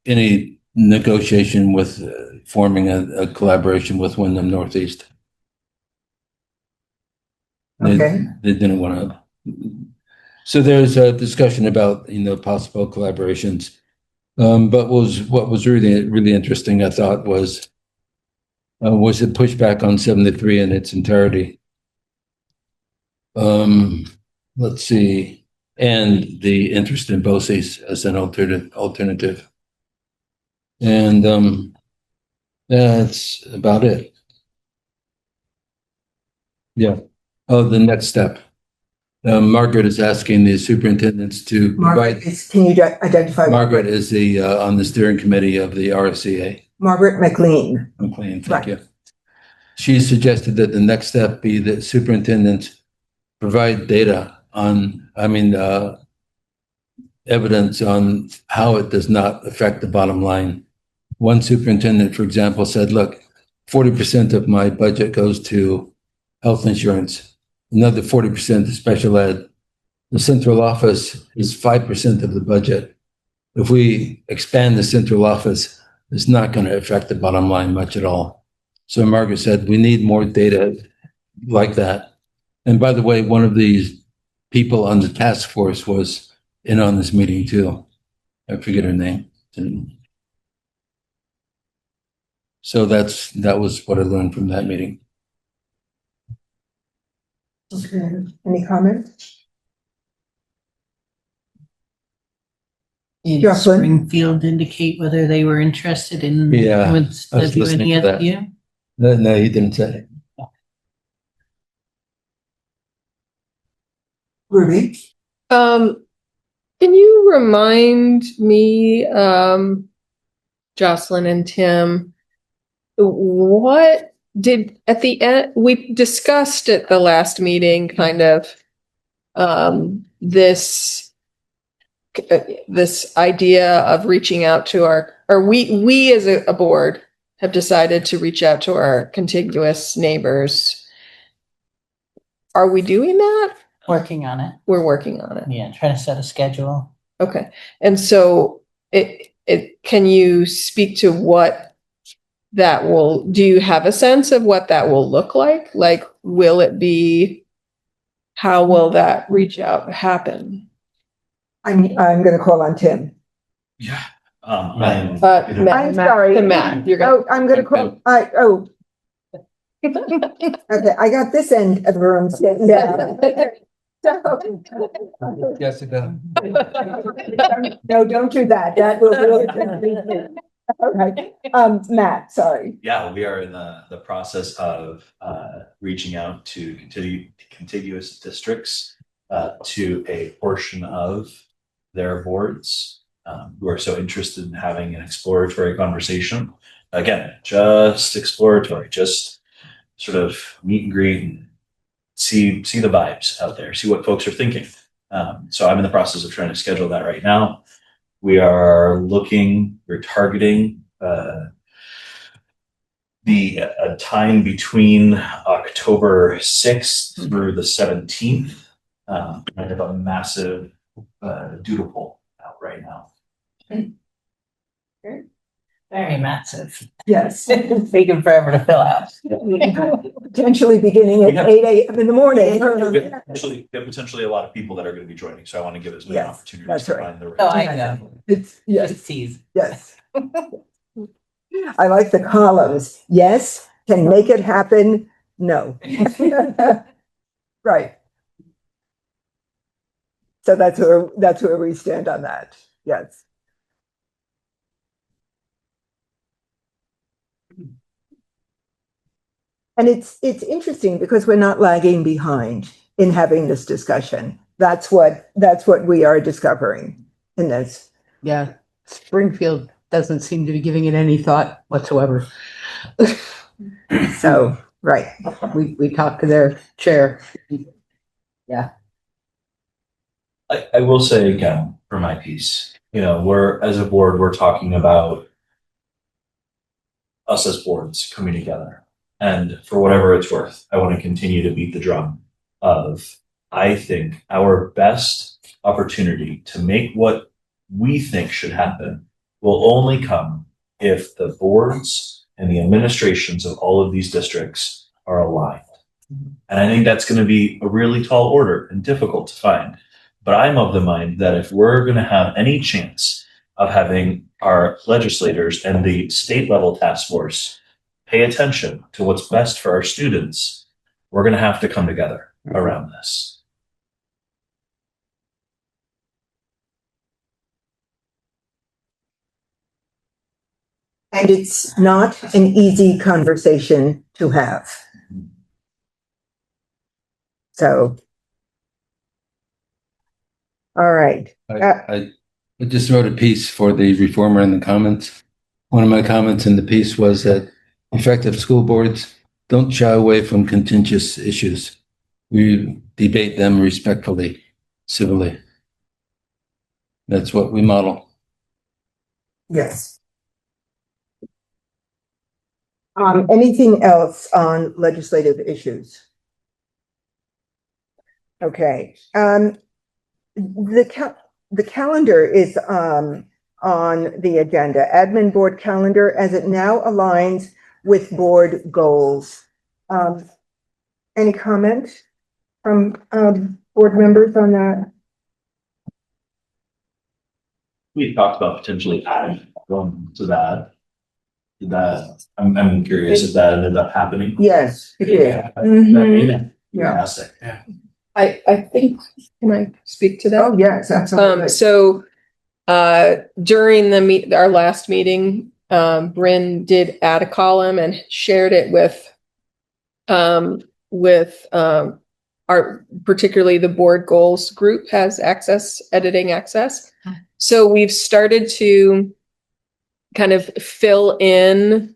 Any negotiation with forming a collaboration with Windham Northeast. Okay. They didn't want to. So there's a discussion about possible collaborations. But what was really interesting, I thought, was it pushback on 73 in its entirety. Let's see, and the interest in BOCES as an alternative. And that's about it. Yeah. Oh, the next step. Margaret is asking the superintendents to Margaret provide. is, can you identify? Margaret is the, on the steering committee of the RCA. Margaret McLean. McLean, thank you. She suggested that the next step be that superintendents provide data on, evidence on how it does not affect the bottom line. One superintendent, for example, said, look, 40% of my budget goes to health insurance, another 40% to special ed. The central office is 5% of the budget. If we expand the central office, it's not going to affect the bottom line much at all. So Margaret said, we need more data like that. And by the way, one of these people on the task force was in on this meeting too. I forget her name. So that was what I learned from that meeting. Okay. Any comments? Did Jocelyn? Springfield indicate whether they were interested in? Yeah, with I was listening to that. WNESU? No, he didn't say. Ruby? Can you remind me, Jocelyn and Tim, what did, at the end, we discussed at the last meeting, kind of, this idea of reaching out to we as a board have decided to reach out to our contiguous neighbors. Are we doing that? Working on it. We're working on it. Yeah, trying to set a schedule. Okay. And so can you speak to what that will, do you have a sense of what that will look like? Like, will it be, how will that reach out happen? I'm going to call on Tim. Yeah. I'm sorry. Matt, you're going. Oh, I'm going to call. Okay, I got this end of the room sitting down. Jessica. No, don't do that. That will really. All right. Matt, sorry. Yeah, we are in the process of reaching out to contiguous districts to a portion of their boards who are so interested in having an exploratory conversation. Again, just exploratory, just sort of meet and greet and see the vibes out there, see what folks are thinking. So I'm in the process of trying to schedule that right now. We're targeting the time between October 6th through the 17th. I have a massive doodle poll out right now. Very massive. Yes. It's taken forever to fill out. Potentially beginning at 8 a.m. in the morning. We have potentially a lot of people that are going to be joining, so I want to give as many opportunities that's to right. find the right. Oh, I know. It's yes. Tease. Yes. I like the columns. Yes, can make it happen. No. Right. So that's where we stand on that. Yes. And it's interesting because we're not lagging behind in having this discussion. That's what we are discovering in this. Yeah, Springfield doesn't seem to be giving it any thought whatsoever. So, right. We talked to their chair. Yeah. I will say again, for my piece, as a board, we're talking about us as boards coming together. And for whatever it's worth, I want to continue to beat the drum of, I think, our best opportunity to make what we think should happen will only come if the boards and the administrations of all of these districts are aligned. And I think that's going to be a really tall order and difficult to find. But I'm of the mind that if we're going to have any chance of having our legislators and the state level task force pay attention to what's best for our students, we're going to have to come together around this. And it's not an easy conversation to have. So All right. I just wrote a piece for the reformer in the comments. One of my comments in the piece was that effective school boards don't shy away from contentious issues. We debate them respectfully, civilly. That's what we model. Yes. Anything else on legislative issues? Okay. The calendar is on the agenda, admin board calendar, as it now aligns with board goals. Any comment from board members on that? We talked about potentially adding one to that. I'm curious if that ended up happening. Yes, it did. Yeah. Yeah. I think, can I speak to that? Oh, yes, absolutely. So, during our last meeting, Bryn did add a column and shared it with our, particularly the board goals group has editing access. So we've started to kind of fill in,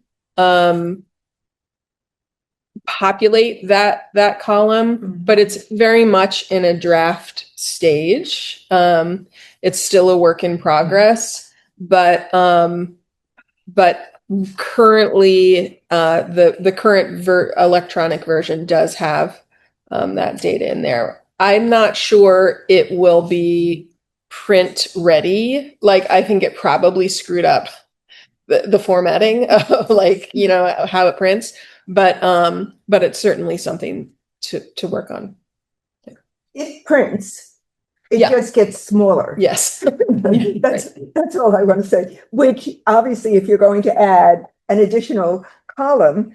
populate that column, but it's very much in a draft stage. It's still a work in progress, but currently, the current electronic version does have that data in there. I'm not sure it will be print ready. Like, I think it probably screwed up the formatting of, like, you know, how it prints, but it's certainly something to work on. It prints. It just gets smaller. Yes. That's all I want to say, which obviously if you're going to add an additional column,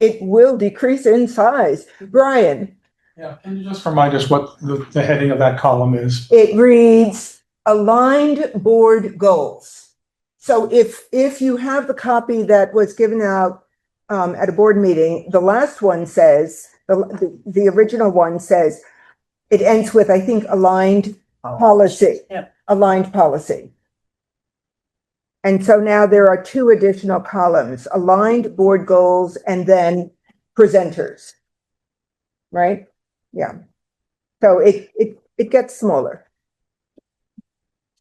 it will decrease in size. Brian. Yeah, can you just remind us what the heading of that column is? It reads aligned board goals. So if you have the copy that was given out at a board meeting, the last one says, the original one says, it ends with, I think, aligned policy. Yeah. Aligned policy. And so now there are two additional columns, aligned board goals and then presenters. Right? Yeah. So it gets smaller.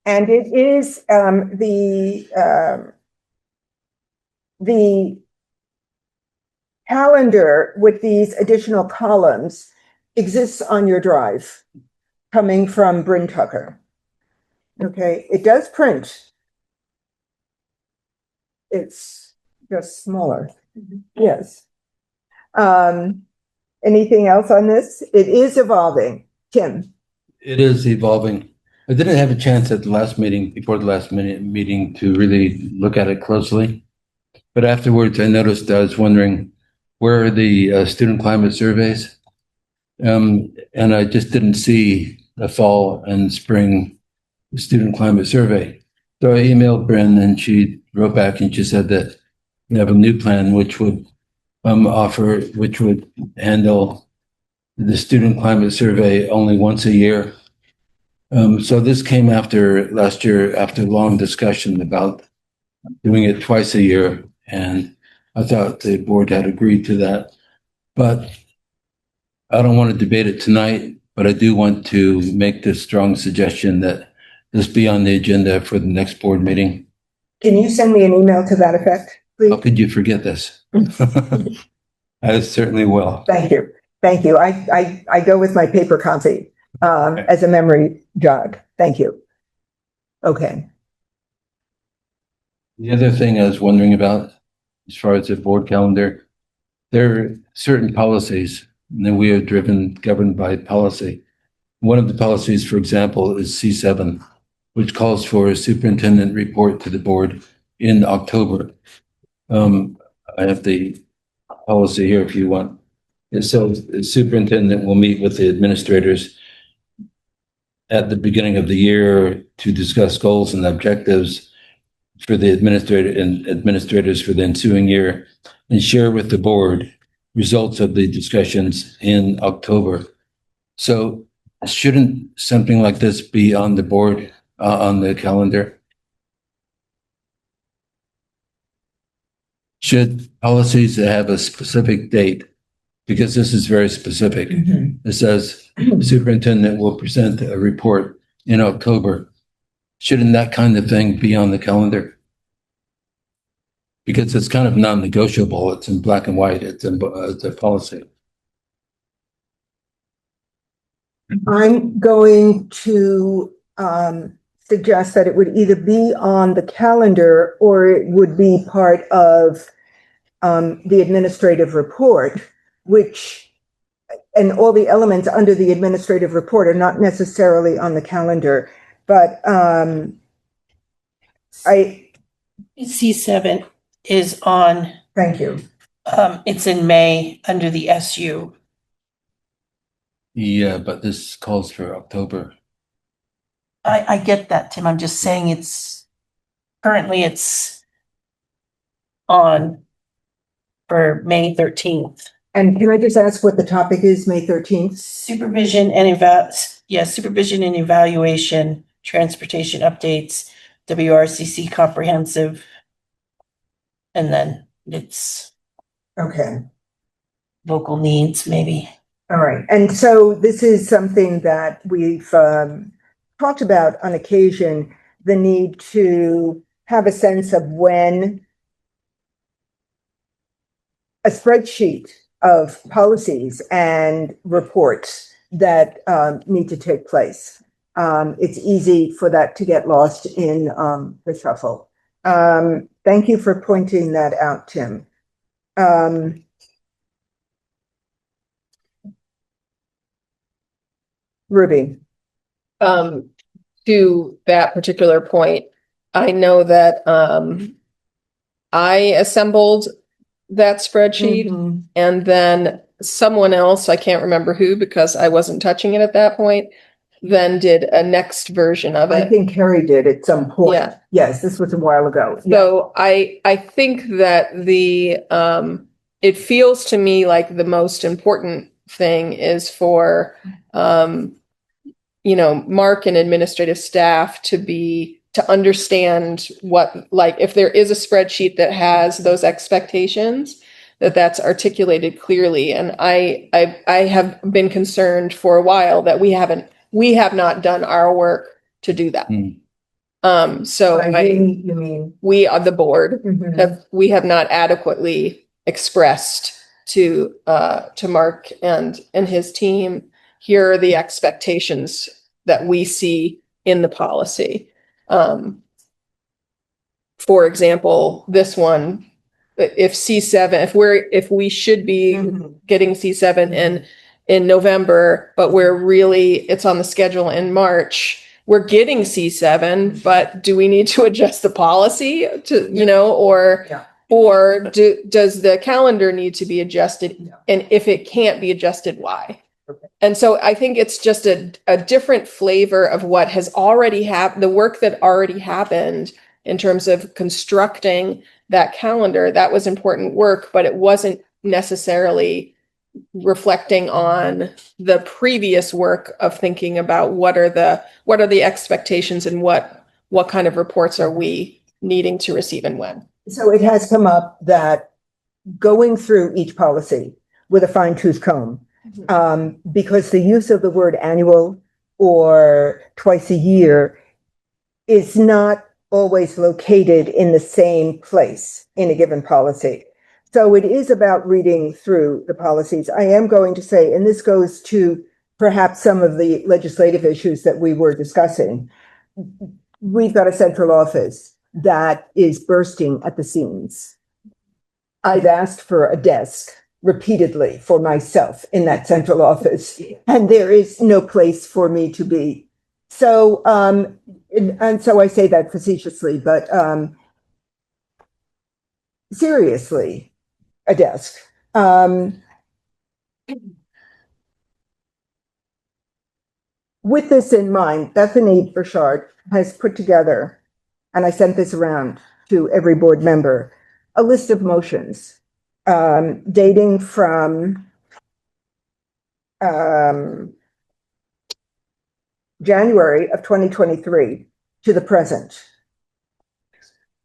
And it is the calendar with these additional columns exists on your drive coming from Bryn Tucker. Okay, it does print. It's just smaller. Yes. Anything else on this? It is evolving. Tim. It is evolving. I didn't have a chance at the last meeting, before the last meeting, to really look at it closely. But afterwards, I noticed, I was wondering, where are the student climate surveys? And I just didn't see a fall and spring student climate survey. So I emailed Bryn and she wrote back and she said that we have a new plan which would handle the student climate survey only once a year. So this came after last year, after long discussion about doing it twice a year. And I thought the board had agreed to that. But I don't want to debate it tonight, but I do want to make this strong suggestion that this be on the agenda for the next board meeting. Can you send me an email to that effect, please? How could you forget this? I certainly will. Thank you. Thank you. I go with my paper copy as a memory jog. Thank you. Okay. The other thing I was wondering about, as far as the board calendar, there are certain policies that we are governed by policy. One of the policies, for example, is C7, which calls for a superintendent report to the board in October. I have the policy here if you want. It says the superintendent will meet with the administrators at the beginning of the year to discuss goals and objectives for the administrators for the ensuing year and share with the board results of the discussions in October. So Shouldn't something like this be on the board, on the calendar? Should policies have a specific date? Because this is very specific. It says superintendent will present a report in October. Shouldn't that kind of thing be on the calendar? Because it's kind of non-negotiable. It's in black and white. It's a policy. I'm going to suggest that it would either be on the calendar or it would be part of the administrative report, and all the elements under the administrative report are not necessarily on the calendar, but C7 is on. Thank you. It's in May under the SU. Yeah, but this calls for October. I get that, Tim. I'm just saying currently it's on for May 13th. And can I just ask what the topic is, May 13th? Supervision and evaluation, transportation updates, WRCC comprehensive. And then it's okay. Local needs, maybe. All right. And so this is something that we've talked about on occasion, the need to have a sense of when a spreadsheet of policies and reports that need to take place. It's easy for that to get lost in the shuffle. Thank you for pointing that out, Tim. Ruby. To that particular point, I know that I assembled that spreadsheet and then someone else, I can't remember who because I wasn't touching it at that point, then did a next version of it. I think Harry did at some point. Yeah. Yes, this was a while ago. So I think that it feels to me like the most important thing is for Mark and administrative staff to understand what, like, if there is a spreadsheet that has those expectations, that's articulated clearly. And I have been concerned for a while that we have not done our work to do that. So you mean we are the board we have not adequately expressed to Mark and his team, here are the expectations that we see in the policy. For example, this one, if C7, if we should be getting C7 in November, but it's on the schedule in March, we're getting C7, but do we need to adjust the policy or does the calendar need to be adjusted? And if it can't be adjusted, why? And so I think it's just a different flavor of what has already happened, the work that already happened in terms of constructing that calendar. That was important work, but it wasn't necessarily reflecting on the previous work of thinking about what are the expectations and what kind of reports are we needing to receive and when. So it has come up that going through each policy with a fine-tooth comb, because the use of the word annual or twice a year is not always located in the same place in a given policy. So it is about reading through the policies. I am going to say, and this goes to perhaps some of the legislative issues that we were discussing. We've got a central office that is bursting at the seams. I've asked for a desk repeatedly for myself in that central office, and there is no place for me to be. So, and so I say that facetiously, but seriously, a desk. With this in mind, Bethany Burchard has put together, and I sent this around to every board member, a list of motions dating from January of 2023 to the present.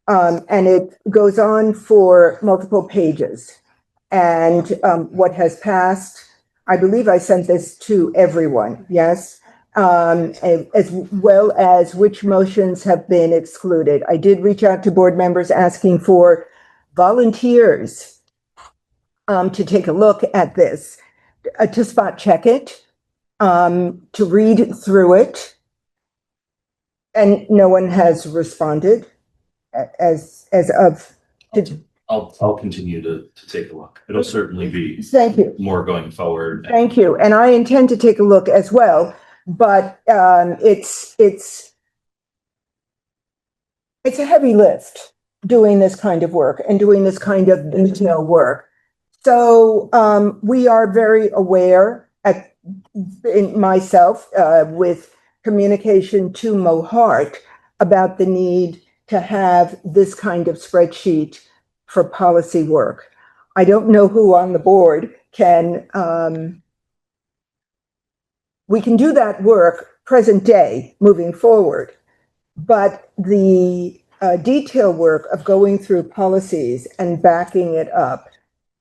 And it goes on for multiple pages. And what has passed, I believe I sent this to everyone, yes? As well as which motions have been excluded. I did reach out to board members asking for volunteers to take a look at this, to spot check it, to read through it. And no one has responded as of. I'll continue to take a look. It'll certainly be. Thank you. More going forward. Thank you. And I intend to take a look as well, but it's a heavy lift doing this kind of work and doing this kind of detail work. So we are very aware in myself with communication to Mo Hart about the need to have this kind of spreadsheet for policy work. I don't know who on the board can, we can do that work present day moving forward, but the detail work of going through policies and backing it up.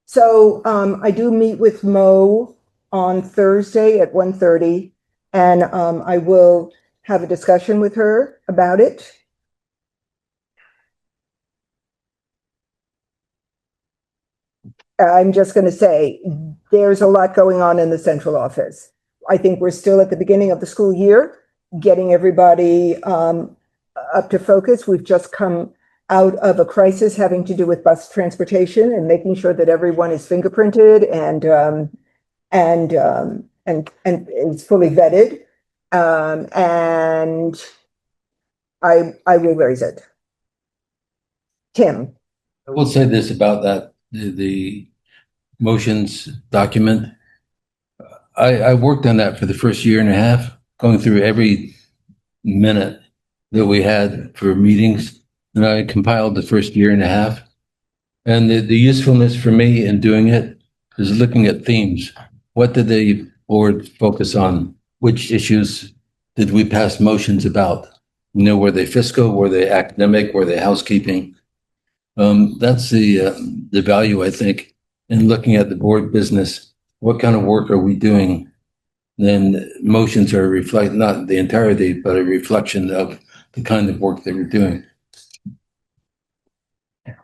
So I do meet with Mo on Thursday at 1:30, and I will have a discussion with her about it. I'm just going to say there's a lot going on in the central office. I think we're still at the beginning of the school year, getting everybody up to focus. We've just come out of a crisis having to do with bus transportation and making sure that everyone is fingerprinted and is fully vetted. And I will raise it. Tim. I will say this about that, the motions document. I worked on that for the first year and a half, going through every minute that we had for meetings. And I compiled the first year and a half. And the usefulness for me in doing it is looking at themes. What did the board focus on? Which issues did we pass motions about? You know, were they fiscal? Were they academic? Were they housekeeping? That's the value, I think, in looking at the board business. What kind of work are we doing? Then motions are reflect, not the entirety, but a reflection of the kind of work that we're doing.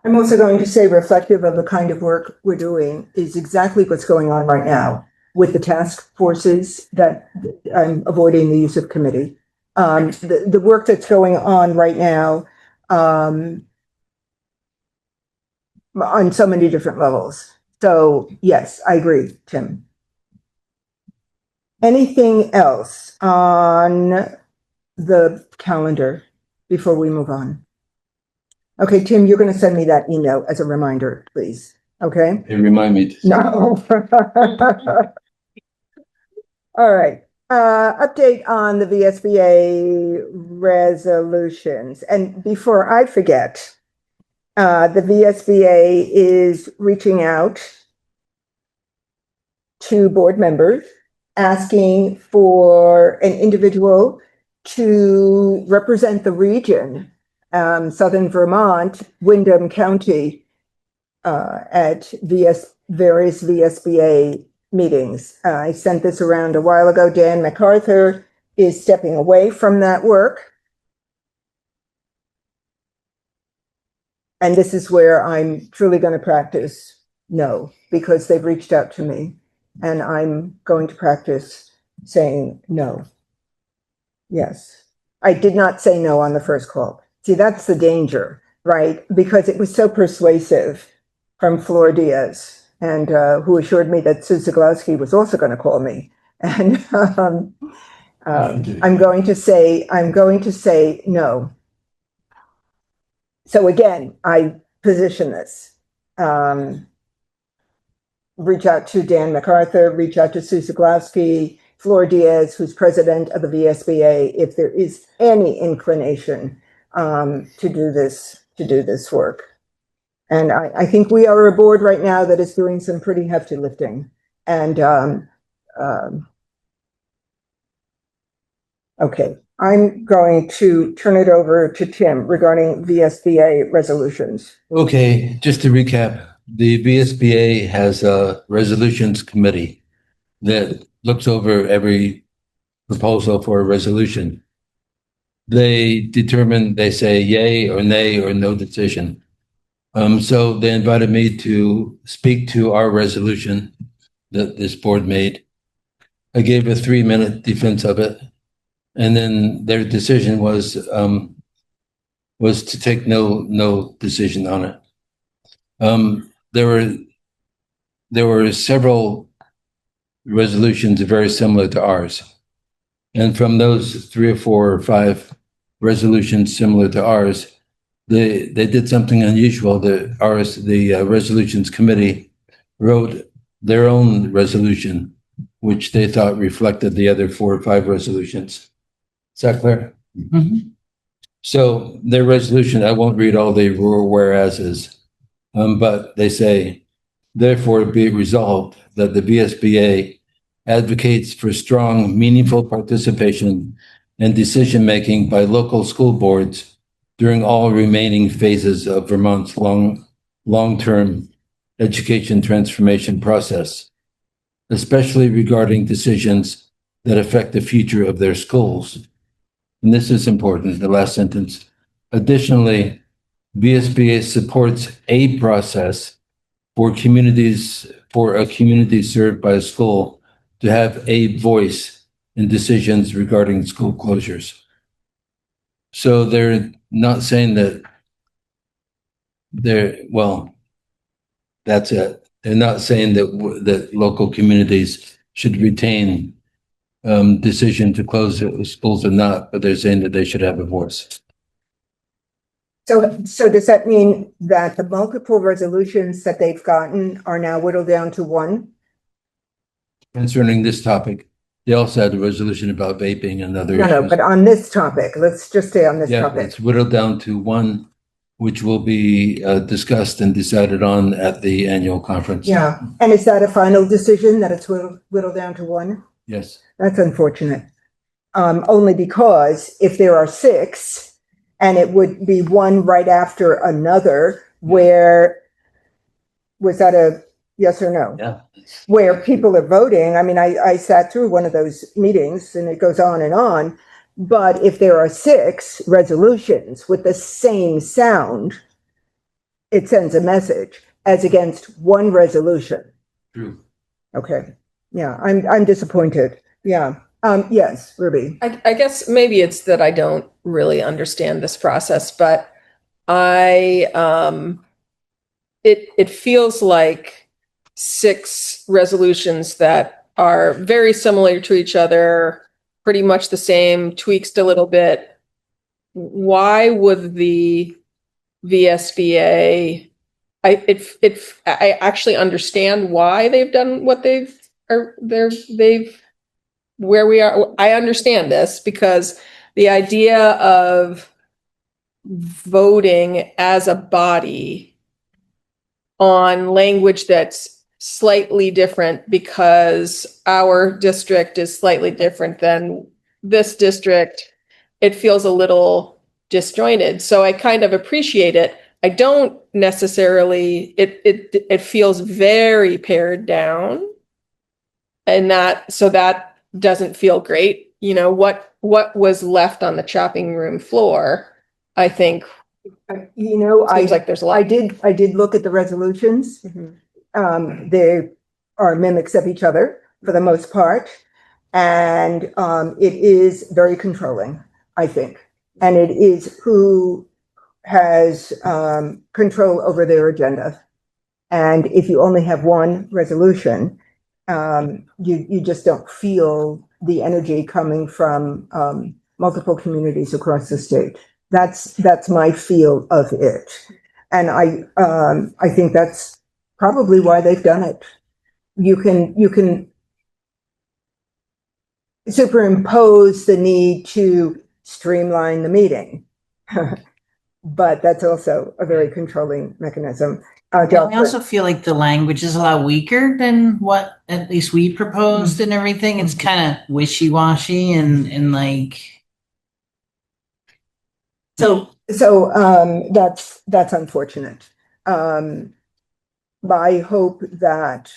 I'm also going to say reflective of the kind of work we're doing is exactly what's going on right now with the task forces that I'm avoiding the use of committee. The work that's going on right now on so many different levels. So yes, I agree, Tim. Anything else on the calendar before we move on? Okay, Tim, you're going to send me that email as a reminder, please. Okay? Hey, remind me. No. All right. Update on the VSBA resolutions. And before I forget, the VSBA is reaching out to board members, asking for an individual to represent the region, Southern Vermont, Windham County, at various VSBA meetings. I sent this around a while ago. Dan MacArthur is stepping away from that work. And this is where I'm truly going to practice no, because they've reached out to me and I'm going to practice saying no. Yes. I did not say no on the first call. See, that's the danger, right? Because it was so persuasive from Flor Diaz, and who assured me that Sue Zaglowski was also going to call me. And I'm going to say no. So again, I position this. Reach out to Dan MacArthur, reach out to Sue Zaglowski, Flor Diaz, who's president of the VSBA, if there is any inclination to do this work. And I think we are a board right now that is doing some pretty hefty lifting. And Okay, I'm going to turn it over to Tim regarding VSBA resolutions. Okay, just to recap, the VSBA has a resolutions committee that looks over every proposal for a resolution. They determine, they say yay or nay or no decision. So they invited me to speak to our resolution that this board made. I gave a 3-minute defense of it. And then their decision was to take no decision on it. There were several resolutions very similar to ours. And from those 3 or 4 or 5 resolutions similar to ours, they did something unusual. The resolutions committee wrote their own resolution, which they thought reflected the other 4 or 5 resolutions. Is that clear? Mm-hmm. So their resolution, I won't read all the whereases, but they say, therefore be it resolved that the VSBA advocates for strong, meaningful participation and decision-making by local school boards during all remaining phases of Vermont's long-term education transformation process, especially regarding decisions that affect the future of their schools. And this is important, the last sentence. Additionally, VSBA supports a process for a community served by a school to have a voice in decisions regarding school closures. So they're not saying that that's it. They're not saying that local communities should retain decision to close schools or not, but they're saying that they should have a voice. So does that mean that the multiple resolutions that they've gotten are now whittled down to one? Concerning this topic, they also had a resolution about vaping and other issues. No, but on this topic, let's just stay on this topic. It's whittled down to one, which will be discussed and decided on at the annual conference. Yeah, and is that a final decision that it's whittled down to one? Yes. That's unfortunate. Only because if there are 6, and it would be one right after another, where, was that a yes or no? Yeah. Where people are voting. I mean, I sat through one of those meetings and it goes on. But if there are 6 resolutions with the same sound, it sends a message as against one resolution. True. Okay. Yeah, I'm disappointed. Yeah. Yes, Ruby. I guess maybe it's that I don't really understand this process, but it feels like 6 resolutions that are very similar to each other, pretty much the same, tweaked a little bit. Why would the VSBA? I actually understand why they've done what they've where we are. I understand this because the idea of voting as a body on language that's slightly different because our district is slightly different than this district, it feels a little disjointed. So I kind of appreciate it. I don't necessarily, it feels very pared down, and that doesn't feel great. You know, what was left on the chopping room floor, I think. You know, seems like there's a lot. I did look at the resolutions. They are mimics of each other for the most part. And it is very controlling, I think. And it is who has control over their agenda. And if you only have one resolution, you just don't feel the energy coming from multiple communities across the state. That's my feel of it. And I think that's probably why they've done it. You can superimpose the need to streamline the meeting. but that's also a very controlling mechanism. And I Jocelyn? also feel like the language is a lot weaker than what at least we proposed and everything. It's kind of wishy-washy and like. So that's unfortunate. I hope that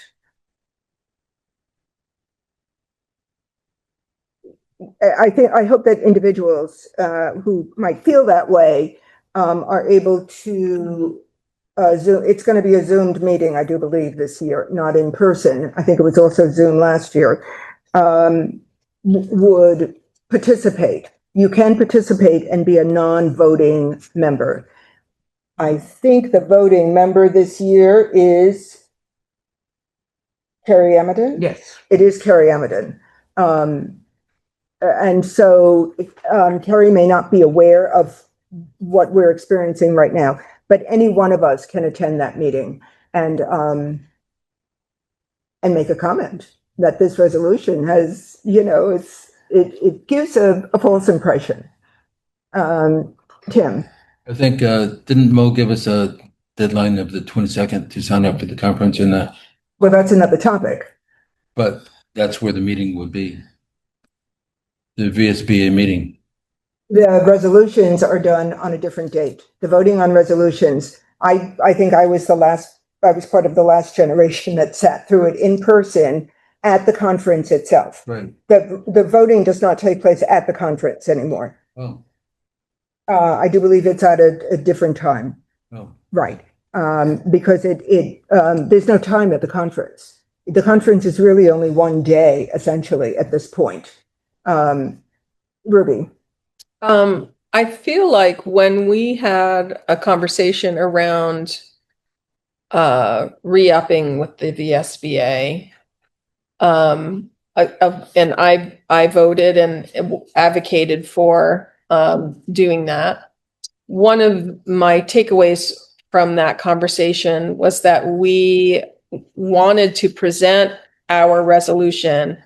I hope that individuals who might feel that way are able to Zoom. It's going to be a Zoomed meeting, I do believe, this year, not in person. I think it was also Zoom last year. Would participate. You can participate and be a non-voting member. I think the voting member this year is Carrie Amadon. Yes. It is Carrie Amadon. And so Carrie may not be aware of what we're experiencing right now, but any one of us can attend that meeting and make a comment that this resolution has, it gives a false impression. Tim? I think, didn't Mo give us a deadline of the 22nd to sign up for the conference or not? Well, that's another topic. But that's where the meeting would be. The VSBA meeting. The resolutions are done on a different date. The voting on resolutions, I think I was part of the last generation that sat through it in person at the conference itself. Right. The voting does not take place at the conference anymore. Oh. I do believe it's at a different time. Oh. Right. Because there's no time at the conference. The conference is really only one day, essentially, at this point. Ruby? I feel like when we had a conversation around re-upping with the VSBA, and I voted and advocated for doing that. One of my takeaways from that conversation was that we wanted to present our resolution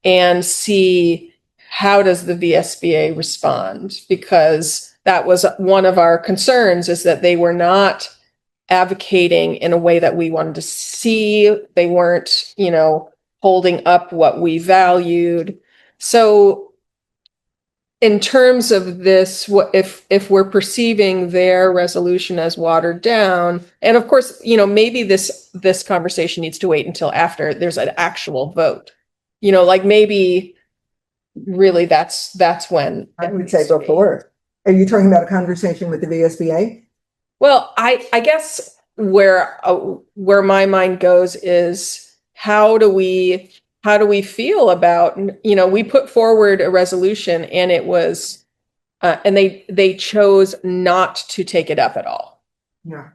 and see how does the VSBA respond, because that was one of our concerns, is that they were not advocating in a way that we wanted to see. They weren't, holding up what we valued. So in terms of this, what if we're perceiving their resolution as watered down, and of course, maybe this conversation needs to wait until after there's an actual vote. Like maybe really that's when I would say before. Are you talking about a conversation with the VSBA? Well, I guess where my mind goes is how do we feel about, we put forward a resolution and it was and they chose not to take it up at all. Yeah.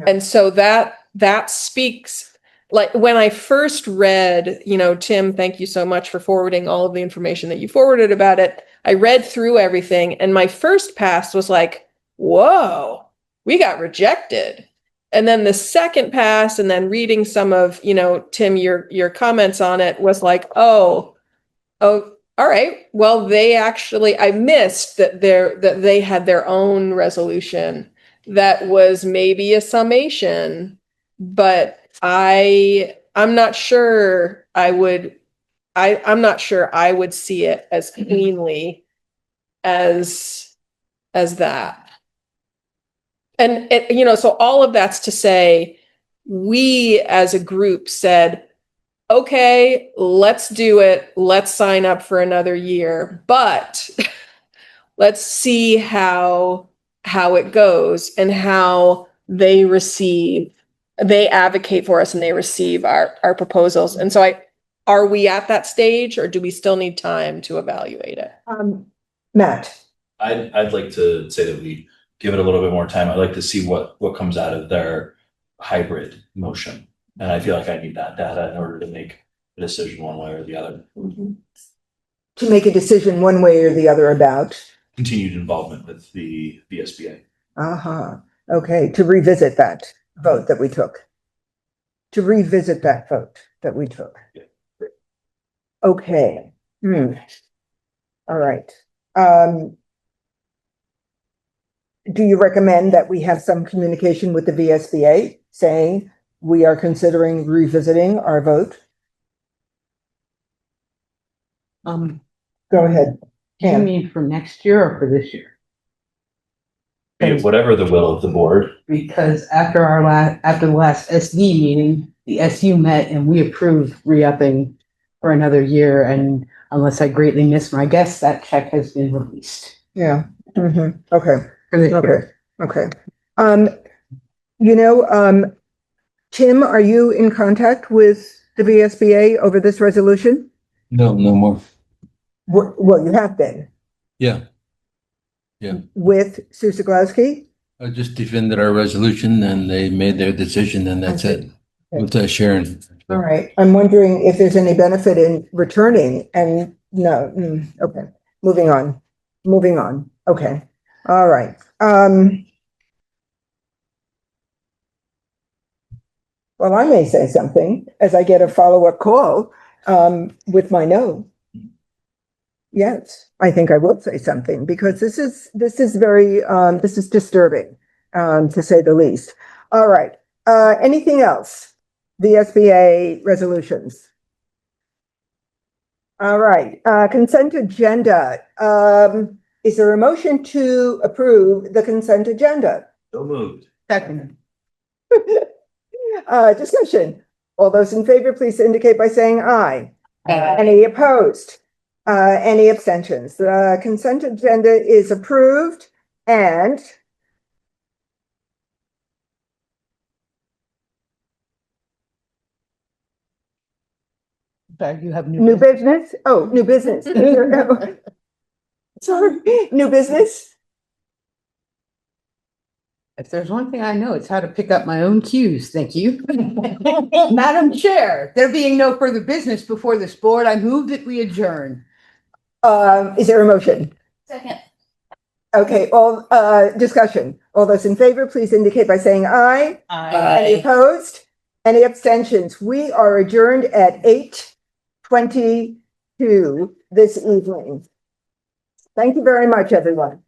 And so that speaks, like when I first read, Tim, thank you so much for forwarding all of the information that you forwarded about it. I read through everything and my first pass was like, whoa, we got rejected. And then the second pass and then reading some of, Tim, your comments on it was like, oh, all right. Well, I missed that they had their own resolution that was maybe a summation, but I'm not sure I'm not sure I would see it as cleanly as that. And so all of that's to say, we as a group said, okay, let's do it. Let's sign up for another year, but let's see how it goes and how they advocate for us and they receive our proposals. And so are we at that stage or do we still need time to evaluate it? Matt? I'd like to say that we give it a little bit more time. I'd like to see what comes out of their hybrid motion. And I feel like I need that data in order to make a decision one way or the other. Mm-hmm. To make a decision one way or the other about? Continued involvement with the VSBA. Okay, to revisit that vote that we took. Yeah. Okay. All right. do you recommend that we have some communication with the VSBA saying we are considering revisiting our vote? Go ahead. Do you mean for next year or for this year? Whatever the will of the board. Because after the last SD meeting, the SU met and we approved re-upping for another year. And unless I greatly missed my guess, that check has been released. Yeah. Mm-hmm. Okay. For this Okay. year. Okay. Tim, are you in contact with the VSBA over this resolution? No, no more. Well, you have been. Yeah. Yeah. With Sue Siglowski? I just defended our resolution and they made their decision and that's it. With Sharon. All right. I'm wondering if there's any benefit in returning and no. Okay. Moving on. Okay. All right. Well, I may say something as I get a follow-up call with my no. Yes, I think I will say something because this is very this is disturbing to say the least. All right. Anything else? VSBA resolutions. All right. Consent agenda. Is there a motion to approve the consent agenda? So moved. Second. Discussion. All those in favor, please indicate by saying aye. Aye. Any opposed? Any abstentions? The consent agenda is approved and You have new business? Oh, new business. Sorry, new business? If there's one thing I know, it's how to pick up my own cues. Thank you. Madam Chair, there being no further business before this board, I move that we adjourn. Is there a motion? Second. Okay, all discussion. All those in favor, please indicate by saying aye. Aye. Any opposed? Any abstentions? We are adjourned at 8:22 this evening. Thank you very much, everyone.